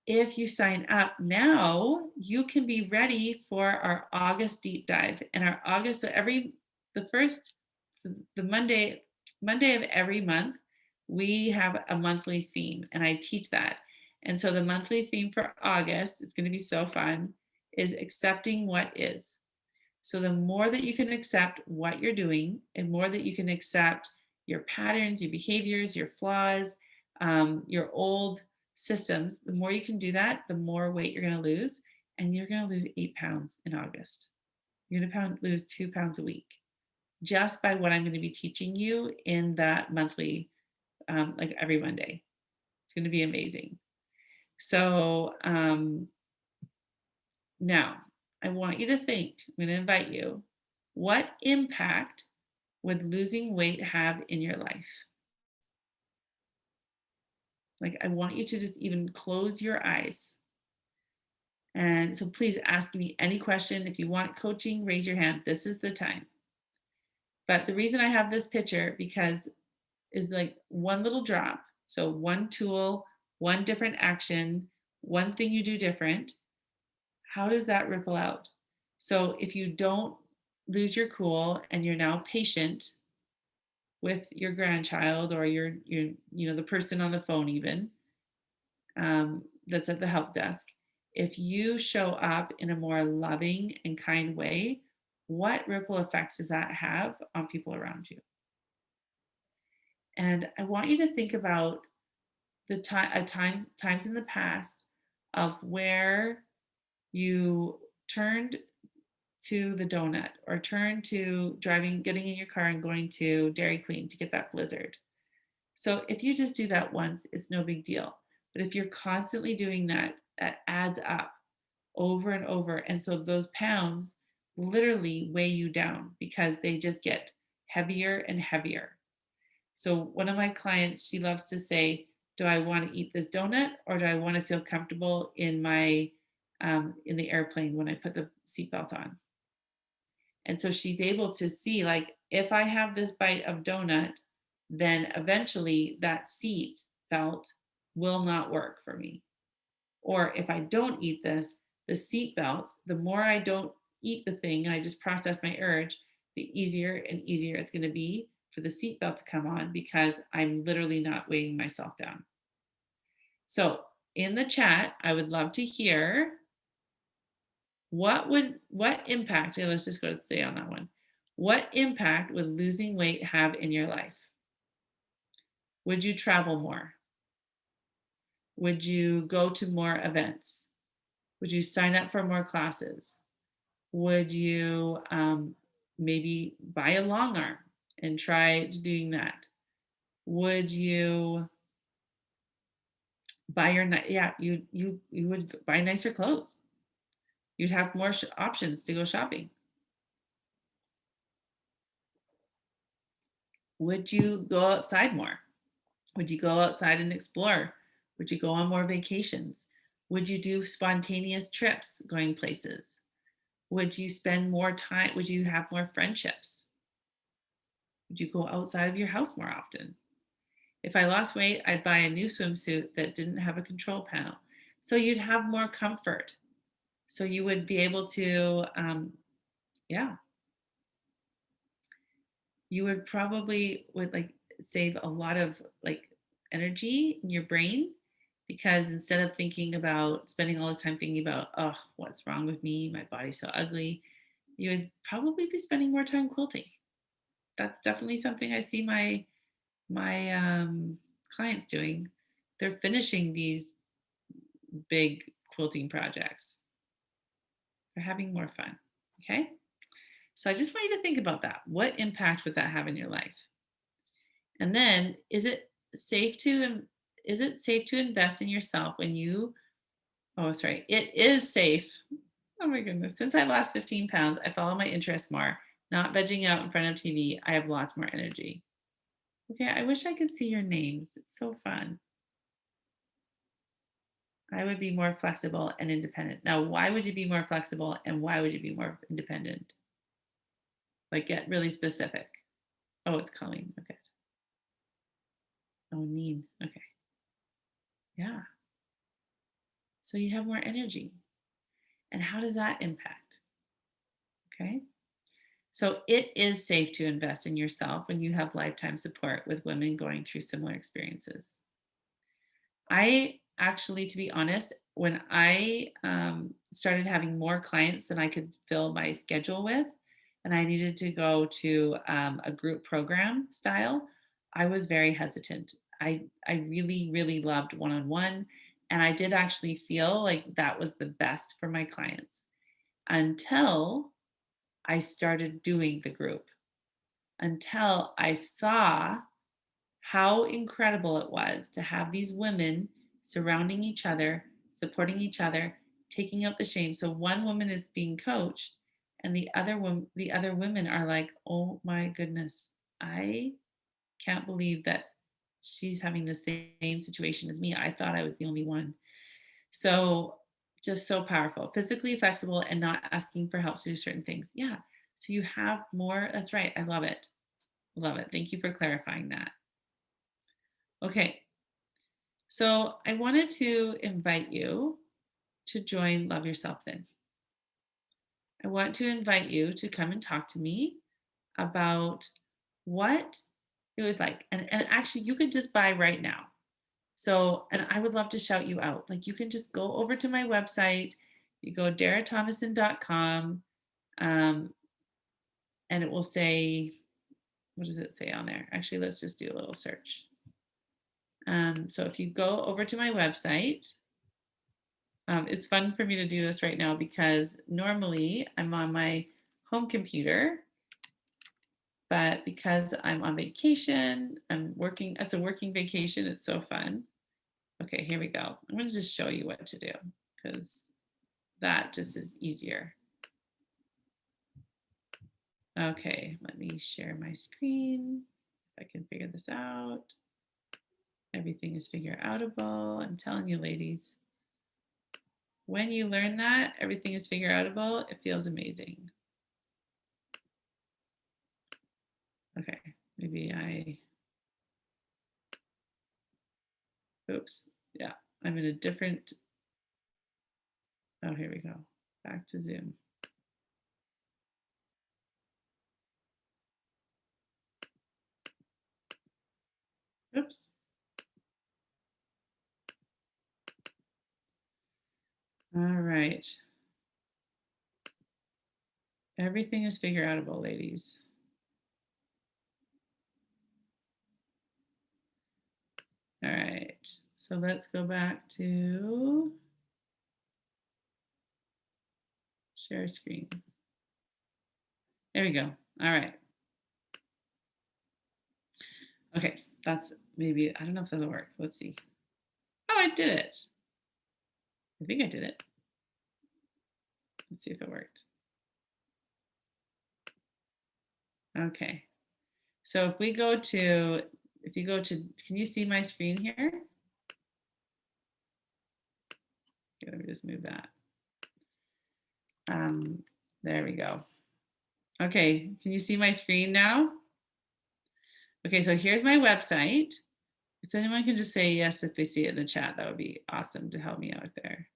if you sign up now, you can be ready for our August deep dive. And our August, so every the first so the Monday of every month, we have a monthly theme, and I teach that. And so the monthly theme for August, it's going to be so fun, is accepting what is. So the more that you can accept what you're doing, and more that you can accept your patterns, your behaviors, your flaws, your old systems, the more you can do that, the more weight you're going to lose. And you're going to lose 8 pounds in August. You're going to lose 2 pounds a week just by what I'm going to be teaching you in that monthly, like every Monday. It's going to be amazing. So now I want you to think, I'm going to invite you, what impact would losing weight have in your life? Like, I want you to just even close your eyes. And so please ask me any question. If you want coaching, raise your hand. This is the time. But the reason I have this picture because is like one little drop. So one tool, one different action, one thing you do different. How does that ripple out? So if you don't lose your cool and you're now patient, with your grandchild or the person on the phone even, that's at the help desk, if you show up in a more loving and kind way, what ripple effects does that have on people around you? And I want you to think about the times in the past of where you turned to the donut or turned to getting in your car and going to Dairy Queen to get that blizzard. So if you just do that once, it's no big deal. But if you're constantly doing that, that adds up over and over. And so those pounds literally weigh you down because they just get heavier and heavier. So one of my clients, she loves to say, do I want to eat this donut or do I want to feel comfortable in the airplane when I put the seatbelt on? And so she's able to see, like, if I have this bite of donut, then eventually that seat belt will not work for me. Or if I don't eat this, the seat belt, the more I don't eat the thing and I just process my urge, the easier and easier it's going to be for the seat belt to come on because I'm literally not weighing myself down. So in the chat, I would love to hear what impact, and let's just go to stay on that one. What impact would losing weight have in your life? Would you travel more? Would you go to more events? Would you sign up for more classes? Would you maybe buy a long arm and try doing that? Would you buy you would buy nicer clothes. You'd have more options to go shopping. Would you go outside more? Would you go outside and explore? Would you go on more vacations? Would you do spontaneous trips going places? Would you spend more time? Would you have more friendships? Would you go outside of your house more often? If I lost weight, I'd buy a new swimsuit that didn't have a control panel. So you'd have more comfort. So you would be able to, yeah, you would probably would like save a lot of like energy in your brain because instead of thinking about spending all this time thinking about, oh, what's wrong with me? My body's so ugly. You would probably be spending more time quilting. That's definitely something I see my clients doing. They're finishing these big quilting projects. They're having more fun. Okay. So I just want you to think about that. What impact would that have in your life? And then is it safe to invest in yourself when you oh sorry, it is safe. Oh my goodness. Since I've lost 15 pounds, I follow my interests more. Not vegging out in front of TV, I have lots more energy. Okay, I wish I could see your names. It's so fun. I would be more flexible and independent. Now, why would you be more flexible and why would you be more independent? Like, get really specific. Oh, it's Colleen. Okay. Oh, Neen. Okay. Yeah. So you have more energy. And how does that impact? Okay. So it is safe to invest in yourself when you have lifetime support with women going through similar experiences. I actually, to be honest, when I started having more clients than I could fill my schedule with, and I needed to go to a group program style, I was very hesitant. I really, really loved one on one. And I did actually feel like that was the best for my clients until I started doing the group, until I saw how incredible it was to have these women surrounding each other, supporting each other, taking out the shame. So one woman is being coached and the other women are like, "Oh my goodness. I can't believe that she's having the same situation as me. I thought I was the only one." So just so powerful, physically flexible and not asking for help to do certain things. Yeah. So you have more. That's right. I love it. Love it. Thank you for clarifying that. Okay. So I wanted to invite you to join Love Yourself Then. I want to invite you to come and talk to me about what you would like. And actually, you could just buy right now. So, and I would love to shout you out. Like, you can just go over to my website. You go darathomason.com, um, and it will say, what does it say on there? Actually, let's just do a little search. So if you go over to my website, it's fun for me to do this right now because normally I'm on my home computer, but because I'm on vacation, I'm working, it's a working vacation, it's so fun. Okay, here we go. I'm gonna just show you what to do because that just is easier. Okay, let me share my screen. If I can figure this out. Everything is figure outable. I'm telling you, ladies, when you learn that everything is figure outable, it feels amazing. Okay, maybe oops, yeah, I'm in a different, oh, here we go. Back to Zoom. Oops. All right. Everything is figure outable, ladies. All right, so let's go back to share screen. There we go. All right. Okay, that's maybe, I don't know if that'll work. Let's see. Oh, I did it. I think I did it. Let's see if it worked. Okay. So if we go to, if you go to, can you see my screen here? Okay, let me just move that. There we go. Okay, can you see my screen now? Okay, so here's my website. If anyone can just say yes if they see it in the chat, that would be awesome to help me out there.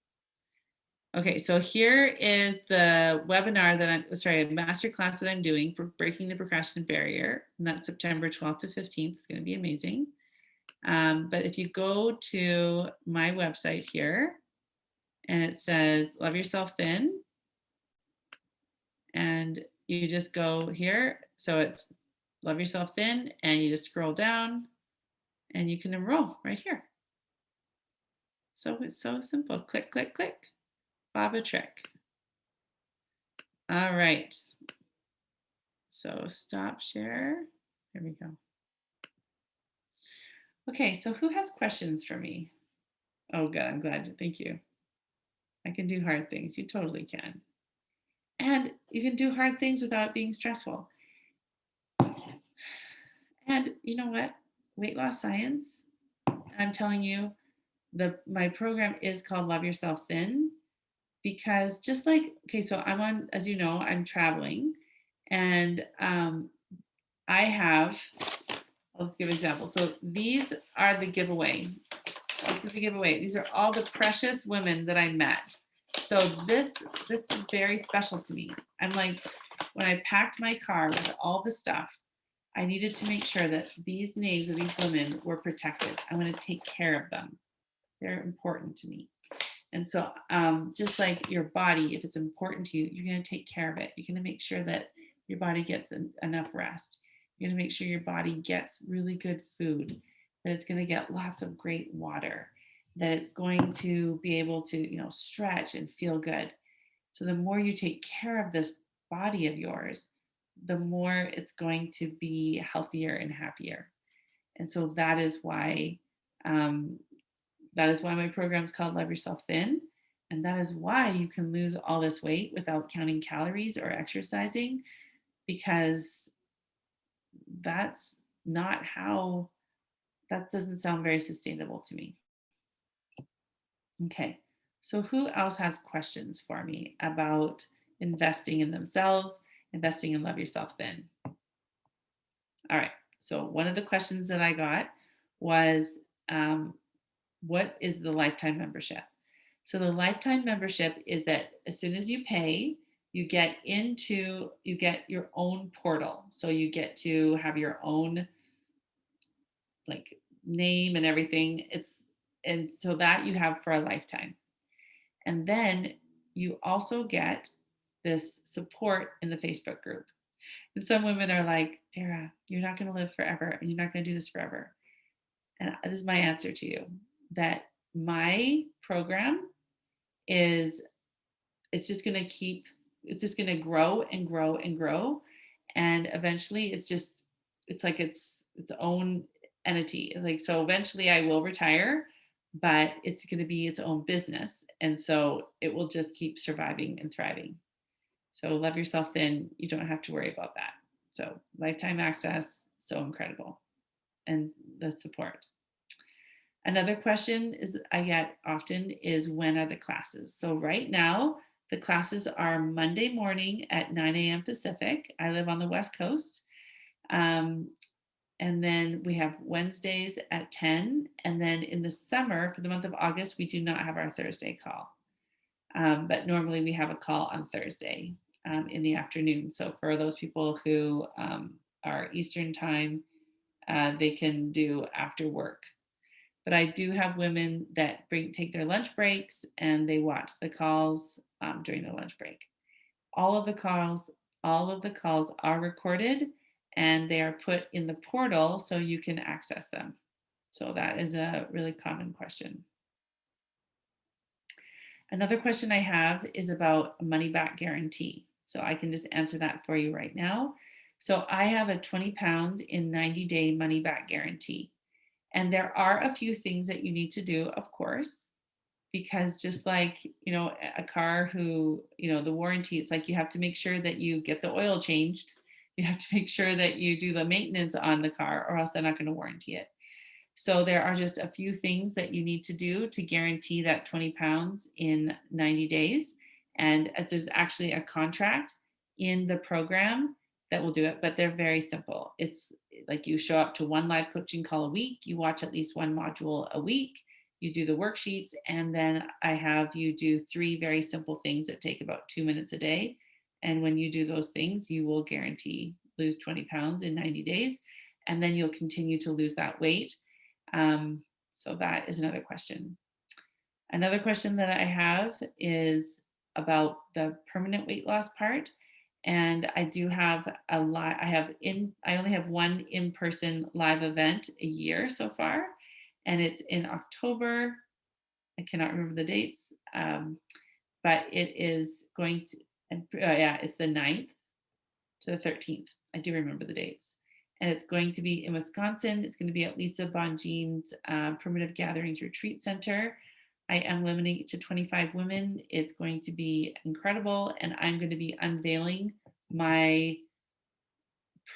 Okay, so here is the webinar that I'm, sorry, a masterclass that I'm doing for breaking the procrastination barrier. And that's September 12th to 15th. It's going to be amazing. But if you go to my website here and it says Love Yourself Thin, and you just go here. So it's Love Yourself Thin, and you just scroll down and you can enroll right here. So it's so simple. Click, click, click. Bob a trick. All right. So stop share. There we go. Okay, so who has questions for me? Oh, good. I'm glad. Thank you. I can do hard things. You totally can. And you can do hard things without being stressful. And you know what? Weight loss science, I'm telling you, my program is called Love Yourself Thin because just like, okay, so I'm on, as you know, I'm traveling and I have, let's give an example. So these are the giveaway. This is the giveaway. These are all the precious women that I met. So this is very special to me. I'm like, when I packed my car with all the stuff, I needed to make sure that these names of these women were protected. I want to take care of them. They're important to me. And so just like your body, if it's important to you, you're going to take care of it. You're going to make sure that your body gets enough rest. You're going to make sure your body gets really good food, that it's going to get lots of great water, that it's going to be able to, you know, stretch and feel good. So the more you take care of this body of yours, the more it's going to be healthier and happier. And so um, that is why my program is called Love Yourself Thin. And that is why you can lose all this weight without counting calories or exercising, because that's not how, that doesn't sound very sustainable to me. Okay, so who else has questions for me about investing in themselves, investing in Love Yourself Thin? All right, so one of the questions that I got was, what is the lifetime membership? So the lifetime membership is that as soon as you pay, you get your own portal. So you get to have your own like name and everything. And so that you have for a lifetime. And then you also get this support in the Facebook group. And some women are like, Dara, you're not going to live forever and you're not going to do this forever. And this is my answer to you, that my program is, it's just going to grow and grow and grow. And eventually it's like its own entity. Like, so eventually I will retire, but it's going to be its own business. And so it will just keep surviving and thriving. So love yourself in, you don't have to worry about that. So lifetime access, so incredible. And the support. Another question is I get often is, when are the classes? So right now, the classes are Monday morning at 9 a.m. Pacific. I live on the West Coast. Um, and then we have Wednesdays at 10. And then in the summer, for the month of August, we do not have our Thursday call. But normally we have a call on Thursday in the afternoon. So for those people who are Eastern time, they can do after work. But I do have women that take their lunch breaks and they watch the calls during the lunch break. All of the calls, all of the calls are recorded and they are put in the portal so you can access them. So that is a really common question. Another question I have is about a money back guarantee. So I can just answer that for you right now. So I have a 20 pounds in 90-day money back guarantee. And there are a few things that you need to do, of course, because just like, a car the warranty, it's like you have to make sure that you get the oil changed. You have to make sure that you do the maintenance on the car, or else they're not going to warranty it. So there are just a few things that you need to do to guarantee that 20 pounds in 90 days. And there's actually a contract in the program that will do it, but they're very simple. It's like you show up to one live coaching call a week, you watch at least one module a week, you do the worksheets, and then I have you do 3 very simple things that take about 2 minutes a day. And when you do those things, you will guarantee lose 20 pounds in 90 days. And then you'll continue to lose that weight. So that is another question. Another question that I have is about the permanent weight loss part. And I do have a lot. I only have one in-person live event a year so far, and it's in October. I cannot remember the dates, but it is going to, it's the 9th to the 13th. I do remember the dates. And it's going to be in Wisconsin. It's going to be at Lisa Bonjean's Primitive Gatherings Retreat Center. I am limiting it to 25 women. It's going to be incredible. And I'm going to be unveiling my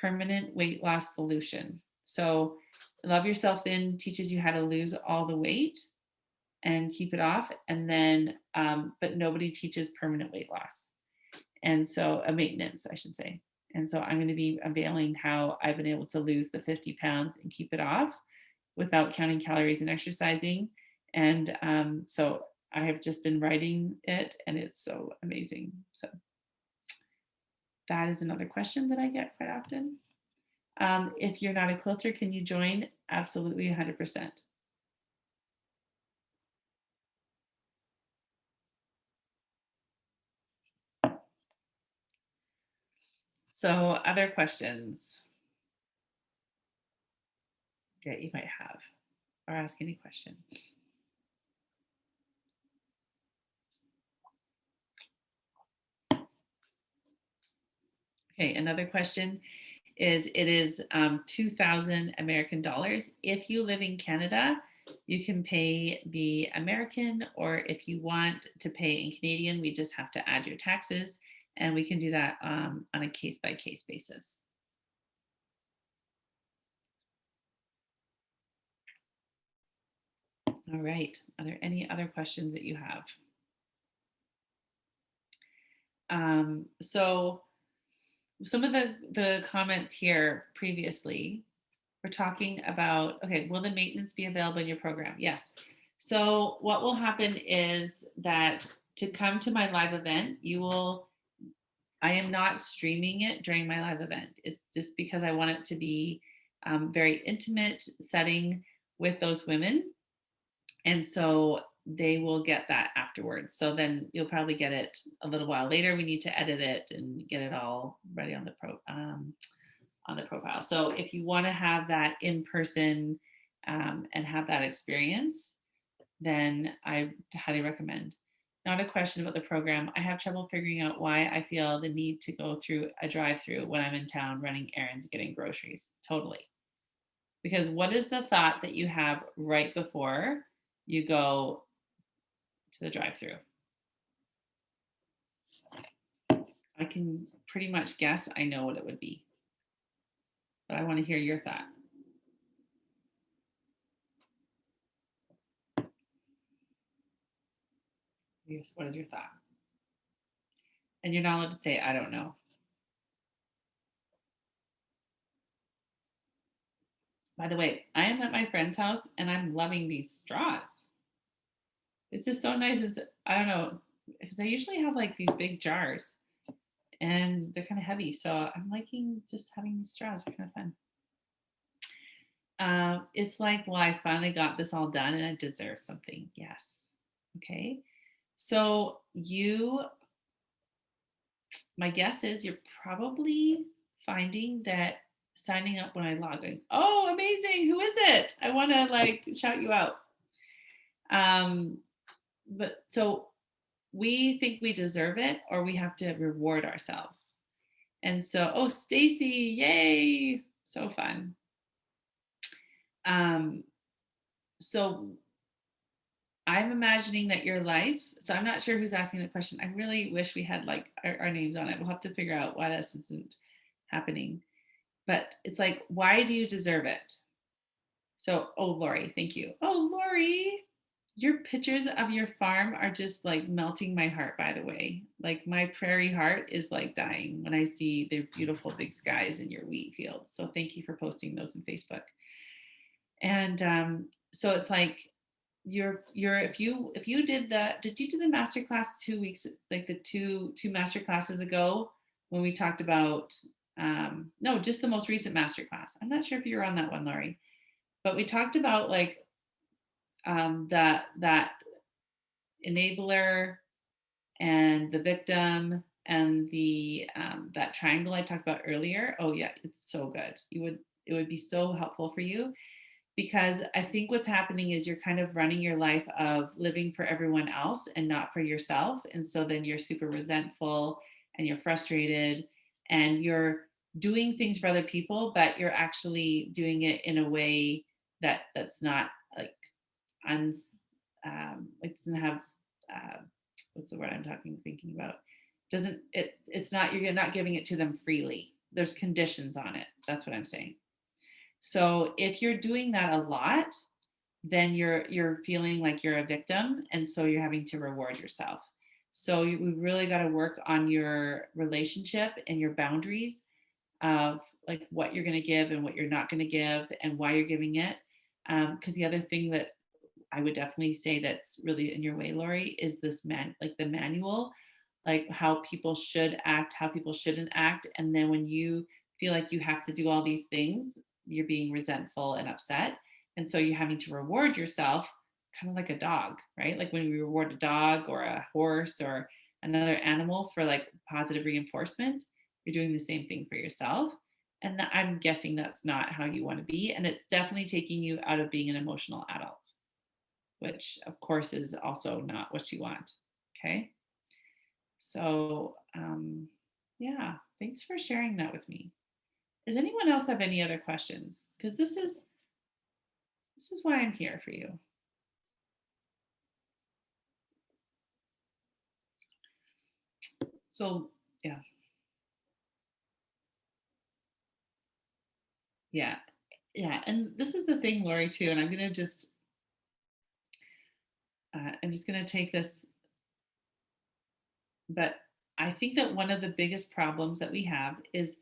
permanent weight loss solution. So Love Yourself In teaches you how to lose all the weight and keep it off. And then, but nobody teaches permanent weight loss. And so a maintenance, I should say. And so I'm going to be unveiling how I've been able to lose the 50 pounds and keep it off without counting calories and exercising. And so I have just been writing it and it's so amazing. So that is another question that I get quite often. If you're not a quilter, can you join? Absolutely, 100%. So other questions that you might have, or ask any question. Okay, another question is, it is 2,000 American dollars. If you live in Canada, you can pay the American, or if you want to pay in Canadian, we just have to add your taxes, and we can do that on a case-by-case basis. All right, are there any other questions that you have? So some of the comments here previously, we're talking about, okay, will the maintenance be available in your program? Yes. So what will happen is that to come to my live event, I am not streaming it during my live event. It's just because I want it to be very intimate setting with those women. And so they will get that afterwards. So then you'll probably get it a little while later. We need to edit it and get it all ready on the profile. So if you want to have that in person and have that experience, then I highly recommend. Not a question about the program. I have trouble figuring out why I feel the need to go through a drive-through when I'm in town running errands, getting groceries. Totally. Because what is the thought that you have right before you go to the drive-through? I can pretty much guess I know what it would be, but I want to hear your thought. What is your thought? And you're not allowed to say, I don't know. By the way, I am at my friend's house and I'm loving these straws. It's just so nice. I don't know, because I usually have like these big jars and they're kind of heavy. So I'm liking just having these straws. They're kind of fun. It's like, well, I finally got this all done and I deserve something. Yes. Okay. So my guess is you're probably finding that signing up when I log in. Oh, amazing. Who is it? I want to like shout you out. But so we think we deserve it or we have to reward ourselves. And so, oh, Stacy, yay. So fun. So I'm imagining that your life, so I'm not sure who's asking the question. I really wish we had like our names on it. We'll have to figure out why this isn't happening. But it's like, why do you deserve it? So, oh, Lori, thank you. Oh, Lori, your pictures of your farm are just like melting my heart, by the way. Like my prairie heart is like dying when I see the beautiful big skies in your wheat fields. So thank you for posting those on Facebook. And so it's like if you did you do the master class 2 weeks, like the two master classes ago when we talked about no, just the most recent master class. I'm not sure if you were on that one, Laurie, but we talked about like that enabler and the victim and the that triangle I talked about earlier. Oh yeah, it's so good. It would be so helpful for you because I think what's happening is you're kind of running your life of living for everyone else and not for yourself. And so then you're super resentful and you're frustrated and you're doing things for other people, but you're actually doing it in a way that's not like it doesn't have what's the word I'm thinking about? It's not, you're not giving it to them freely. There's conditions on it. That's what I'm saying. So if you're doing that a lot, then you're feeling like you're a victim, and so you're having to reward yourself. So we really got to work on your relationship and your boundaries of like what you're going to give and what you're not going to give and why you're giving it. Because the other thing that I would definitely say that's really in your way, Lori, is this like the manual, like how people should act, how people shouldn't act. And then when you feel like you have to do all these things, you're being resentful and upset. And so you're having to reward yourself kind of like a dog, right? Like when we reward a dog or a horse or another animal for like positive reinforcement, you're doing the same thing for yourself. And I'm guessing that's not how you want to be. And it's definitely taking you out of being an emotional adult, which of course is also not what you want. Okay. So, yeah, thanks for sharing that with me. Does anyone else have any other questions? Because this is why I'm here for you. So, yeah. Yeah. Yeah. And this is the thing, Lori, too. And I'm going to I'm just going to take this. But I think that one of the biggest problems that we have is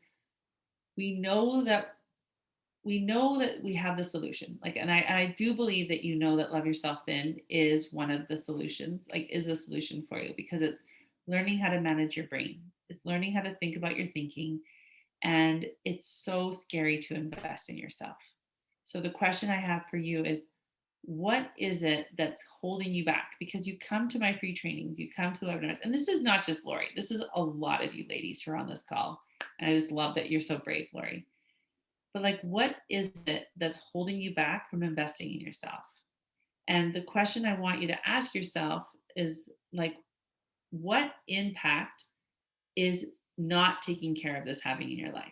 we know that we have the solution, like, and I do believe that that Love Yourself Thin is one of the solutions, like is the solution for you, because it's learning how to manage your brain. It's learning how to think about your thinking. And it's so scary to invest in yourself. So the question I have for you is, what is it that's holding you back? Because you come to my free trainings, you come to the webinars, and this is not just Lori. This is a lot of you ladies who are on this call. And I just love that you're so brave, Lori. But like, what is it that's holding you back from investing in yourself? And the question I want you to ask yourself is like, what impact is not taking care of this having in your life?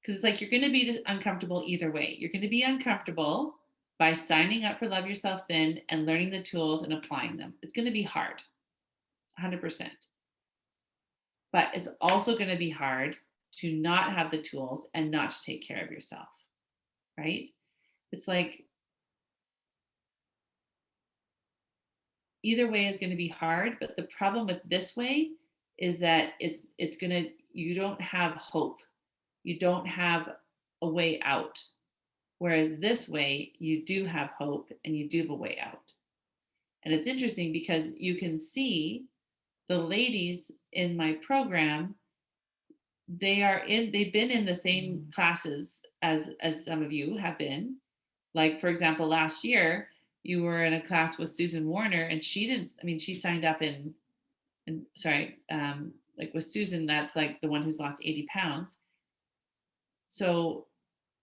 Because it's like you're going to be uncomfortable either way. You're going to be uncomfortable by signing up for Love Yourself Then and learning the tools and applying them. It's going to be hard, 100%. But it's also going to be hard to not have the tools and not to take care of yourself, right? It's like either way is going to be hard, but the problem with this way is that it's going to, you don't have hope. You don't have a way out. Whereas this way, you do have hope and you do have a way out. And it's interesting because you can see the ladies in my program, they've been in the same classes as some of you have been. Like, for example, last year, you were in a class with Susan Warner, and she signed up like with Susan, that's like the one who's lost 80 pounds. So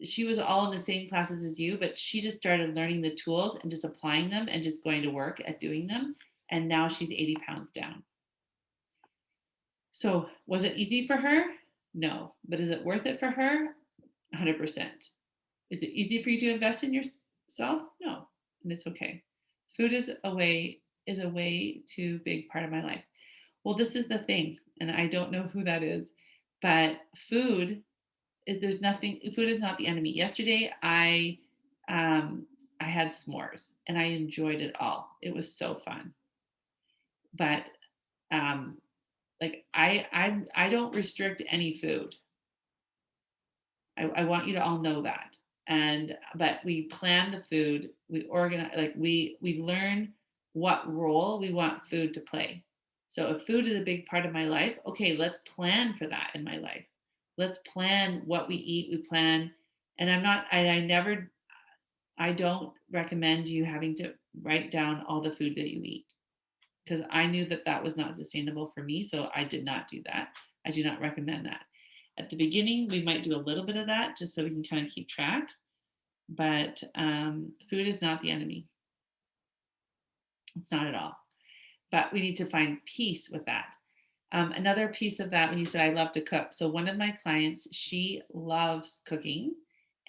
she was all in the same classes as you, but she just started learning the tools and just applying them and just going to work at doing them. And now she's 80 pounds down. So was it easy for her? No. But is it worth it for her? 100%. Is it easy for you to invest in yourself? No. And it's okay. Food is a way too big part of my life. Well, this is the thing, and I don't know who that is, but food is not the enemy. Yesterday I had s'mores and I enjoyed it all. It was so fun. But like I don't restrict any food. I want you to all know that. But we plan the food, we organize, like we learn what role we want food to play. So if food is a big part of my life, okay, let's plan for that in my life. Let's plan what we eat. We plan, and I don't recommend you having to write down all the food that you eat, because I knew that that was not sustainable for me. So I did not do that. I do not recommend that. At the beginning, we might do a little bit of that just so we can kind of keep track. But food is not the enemy. It's not at all. But we need to find peace with that. Another piece of that, when you said I love to cook. So one of my clients, she loves cooking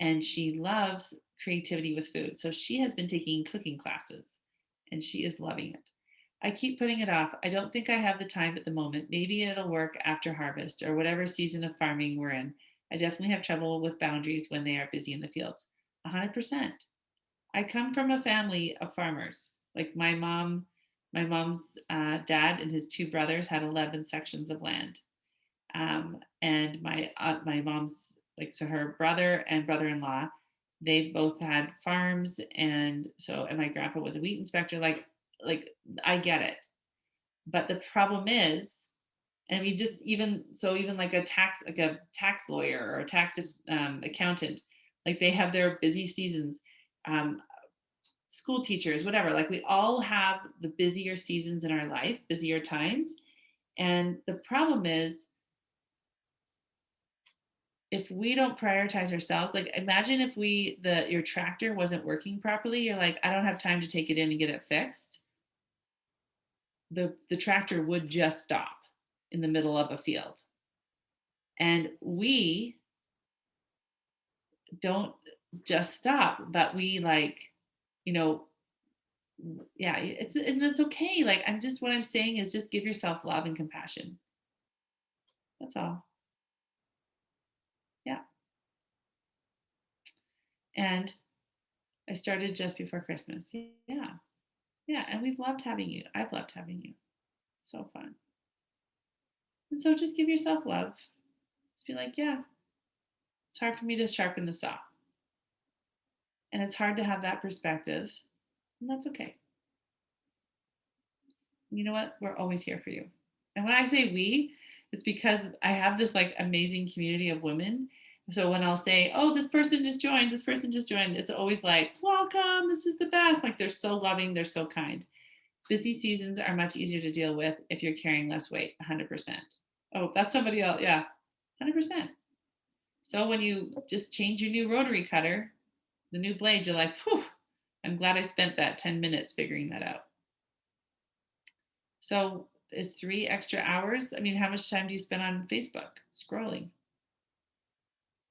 and she loves creativity with food. So she has been taking cooking classes and she is loving it. I keep putting it off. I don't think I have the time at the moment. Maybe it'll work after harvest or whatever season of farming we're in. I definitely have trouble with boundaries when they are busy in the fields. 100%. I come from a family of farmers. Like my mom's dad and his two brothers had 11 sections of land. And my mom's, like, so her brother and brother-in-law, they both had farms. And my grandpa was a wheat inspector. Like I get it. But the problem is, and we just even like a tax lawyer or a tax accountant, like they have their busy seasons. School teachers, whatever, like we all have the busier seasons in our life, busier times. And the problem is, if we don't prioritize ourselves, like imagine if your tractor wasn't working properly, you're like, I don't have time to take it in and get it fixed. The tractor would just stop in the middle of a field. And we don't just stop, but we like, you know, yeah, it's okay. Like what I'm saying is just give yourself love and compassion. That's all. Yeah. And I started just before Christmas. Yeah. Yeah. And we've loved having you. I've loved having you. So fun. And so just give yourself love. Just be like, yeah, it's hard for me to sharpen the saw. And it's hard to have that perspective. And that's okay. You know what? We're always here for you. And when I say we, It's because I have this like amazing community of women. So when I'll say, oh, this person just joined, this person just joined, it's always like, welcome, this is the best. Like they're so loving, they're so kind. Busy seasons are much easier to deal with if you're carrying less weight, 100%. Oh, that's somebody else. Yeah, 100%. So when you just change your new rotary cutter, the new blade, you're like, whew, I'm glad I spent that 10 minutes figuring that out. So is 3 extra hours? I mean, how much time do you spend on Facebook scrolling?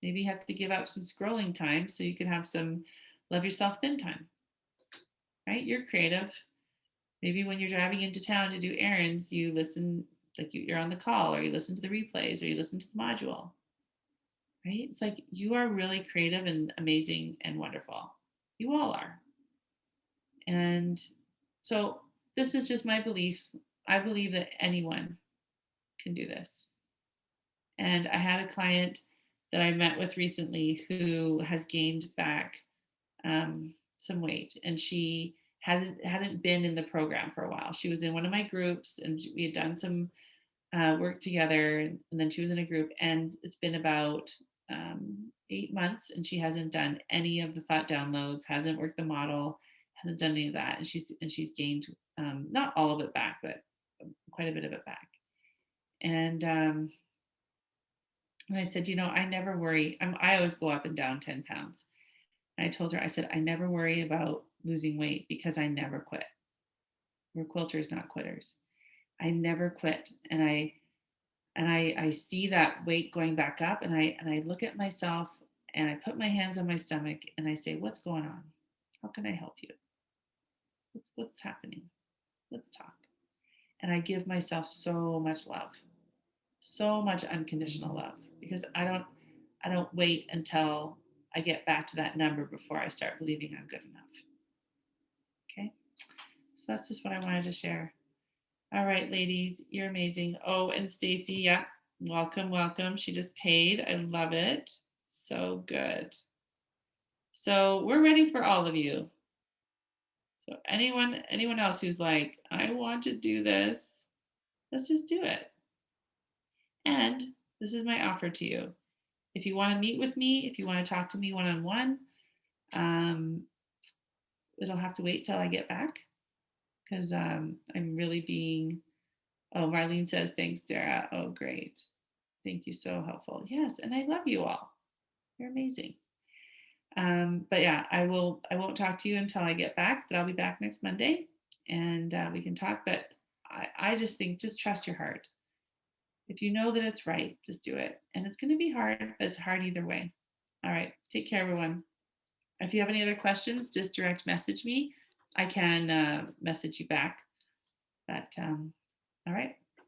Maybe you have to give up some scrolling time so you can have some love yourself thin time, right? You're creative. Maybe when you're driving into town to do errands, you listen, like you're on the call, or you listen to the replays, or you listen to the module, right? It's like you are really creative and amazing and wonderful. You all are. And so this is just my belief. I believe that anyone can do this. And I had a client that I met with recently who has gained back some weight, and she hadn't been in the program for a while. She was in one of my groups, and we had done some work together, and then she was in a group, and it's been about 8 months, and she hasn't done any of the thought downloads, hasn't worked the model, hasn't done any of that, and she's gained not all of it back, but quite a bit of it back. And I said, I never worry. I always go up and down 10 pounds. And I told her, I said, I never worry about losing weight because I never quit. We're quilters, not quitters. I never quit. And I see that weight going back up, and I look at myself, and I put my hands on my stomach, and I say, what's going on? How can I help you? What's happening? Let's talk. And I give myself so much love, so much unconditional love, because I don't wait until I get back to that number before I start believing I'm good enough. Okay. So that's just what I wanted to share. All right, ladies, you're amazing. Oh, and Stacy, yeah, welcome, welcome. She just paid. I love it. So good. So we're ready for all of you. So anyone else who's like, I want to do this, let's just do it. And this is my offer to you. If you want to meet with me, if you want to talk to me one-on-one, um, it'll have to wait till I get back, because I'm really being. Oh, Marlene says, thanks, Dara. Oh, great. Thank you. So helpful. Yes. And I love you all. You're amazing. But yeah, I won't talk to you until I get back, but I'll be back next Monday, and we can talk. But I just think, just trust your heart. If you know that it's right, just do it. And it's going to be hard, but it's hard either way. All right. Take care, everyone. If you have any other questions, just direct message me. I can message you back. But all right.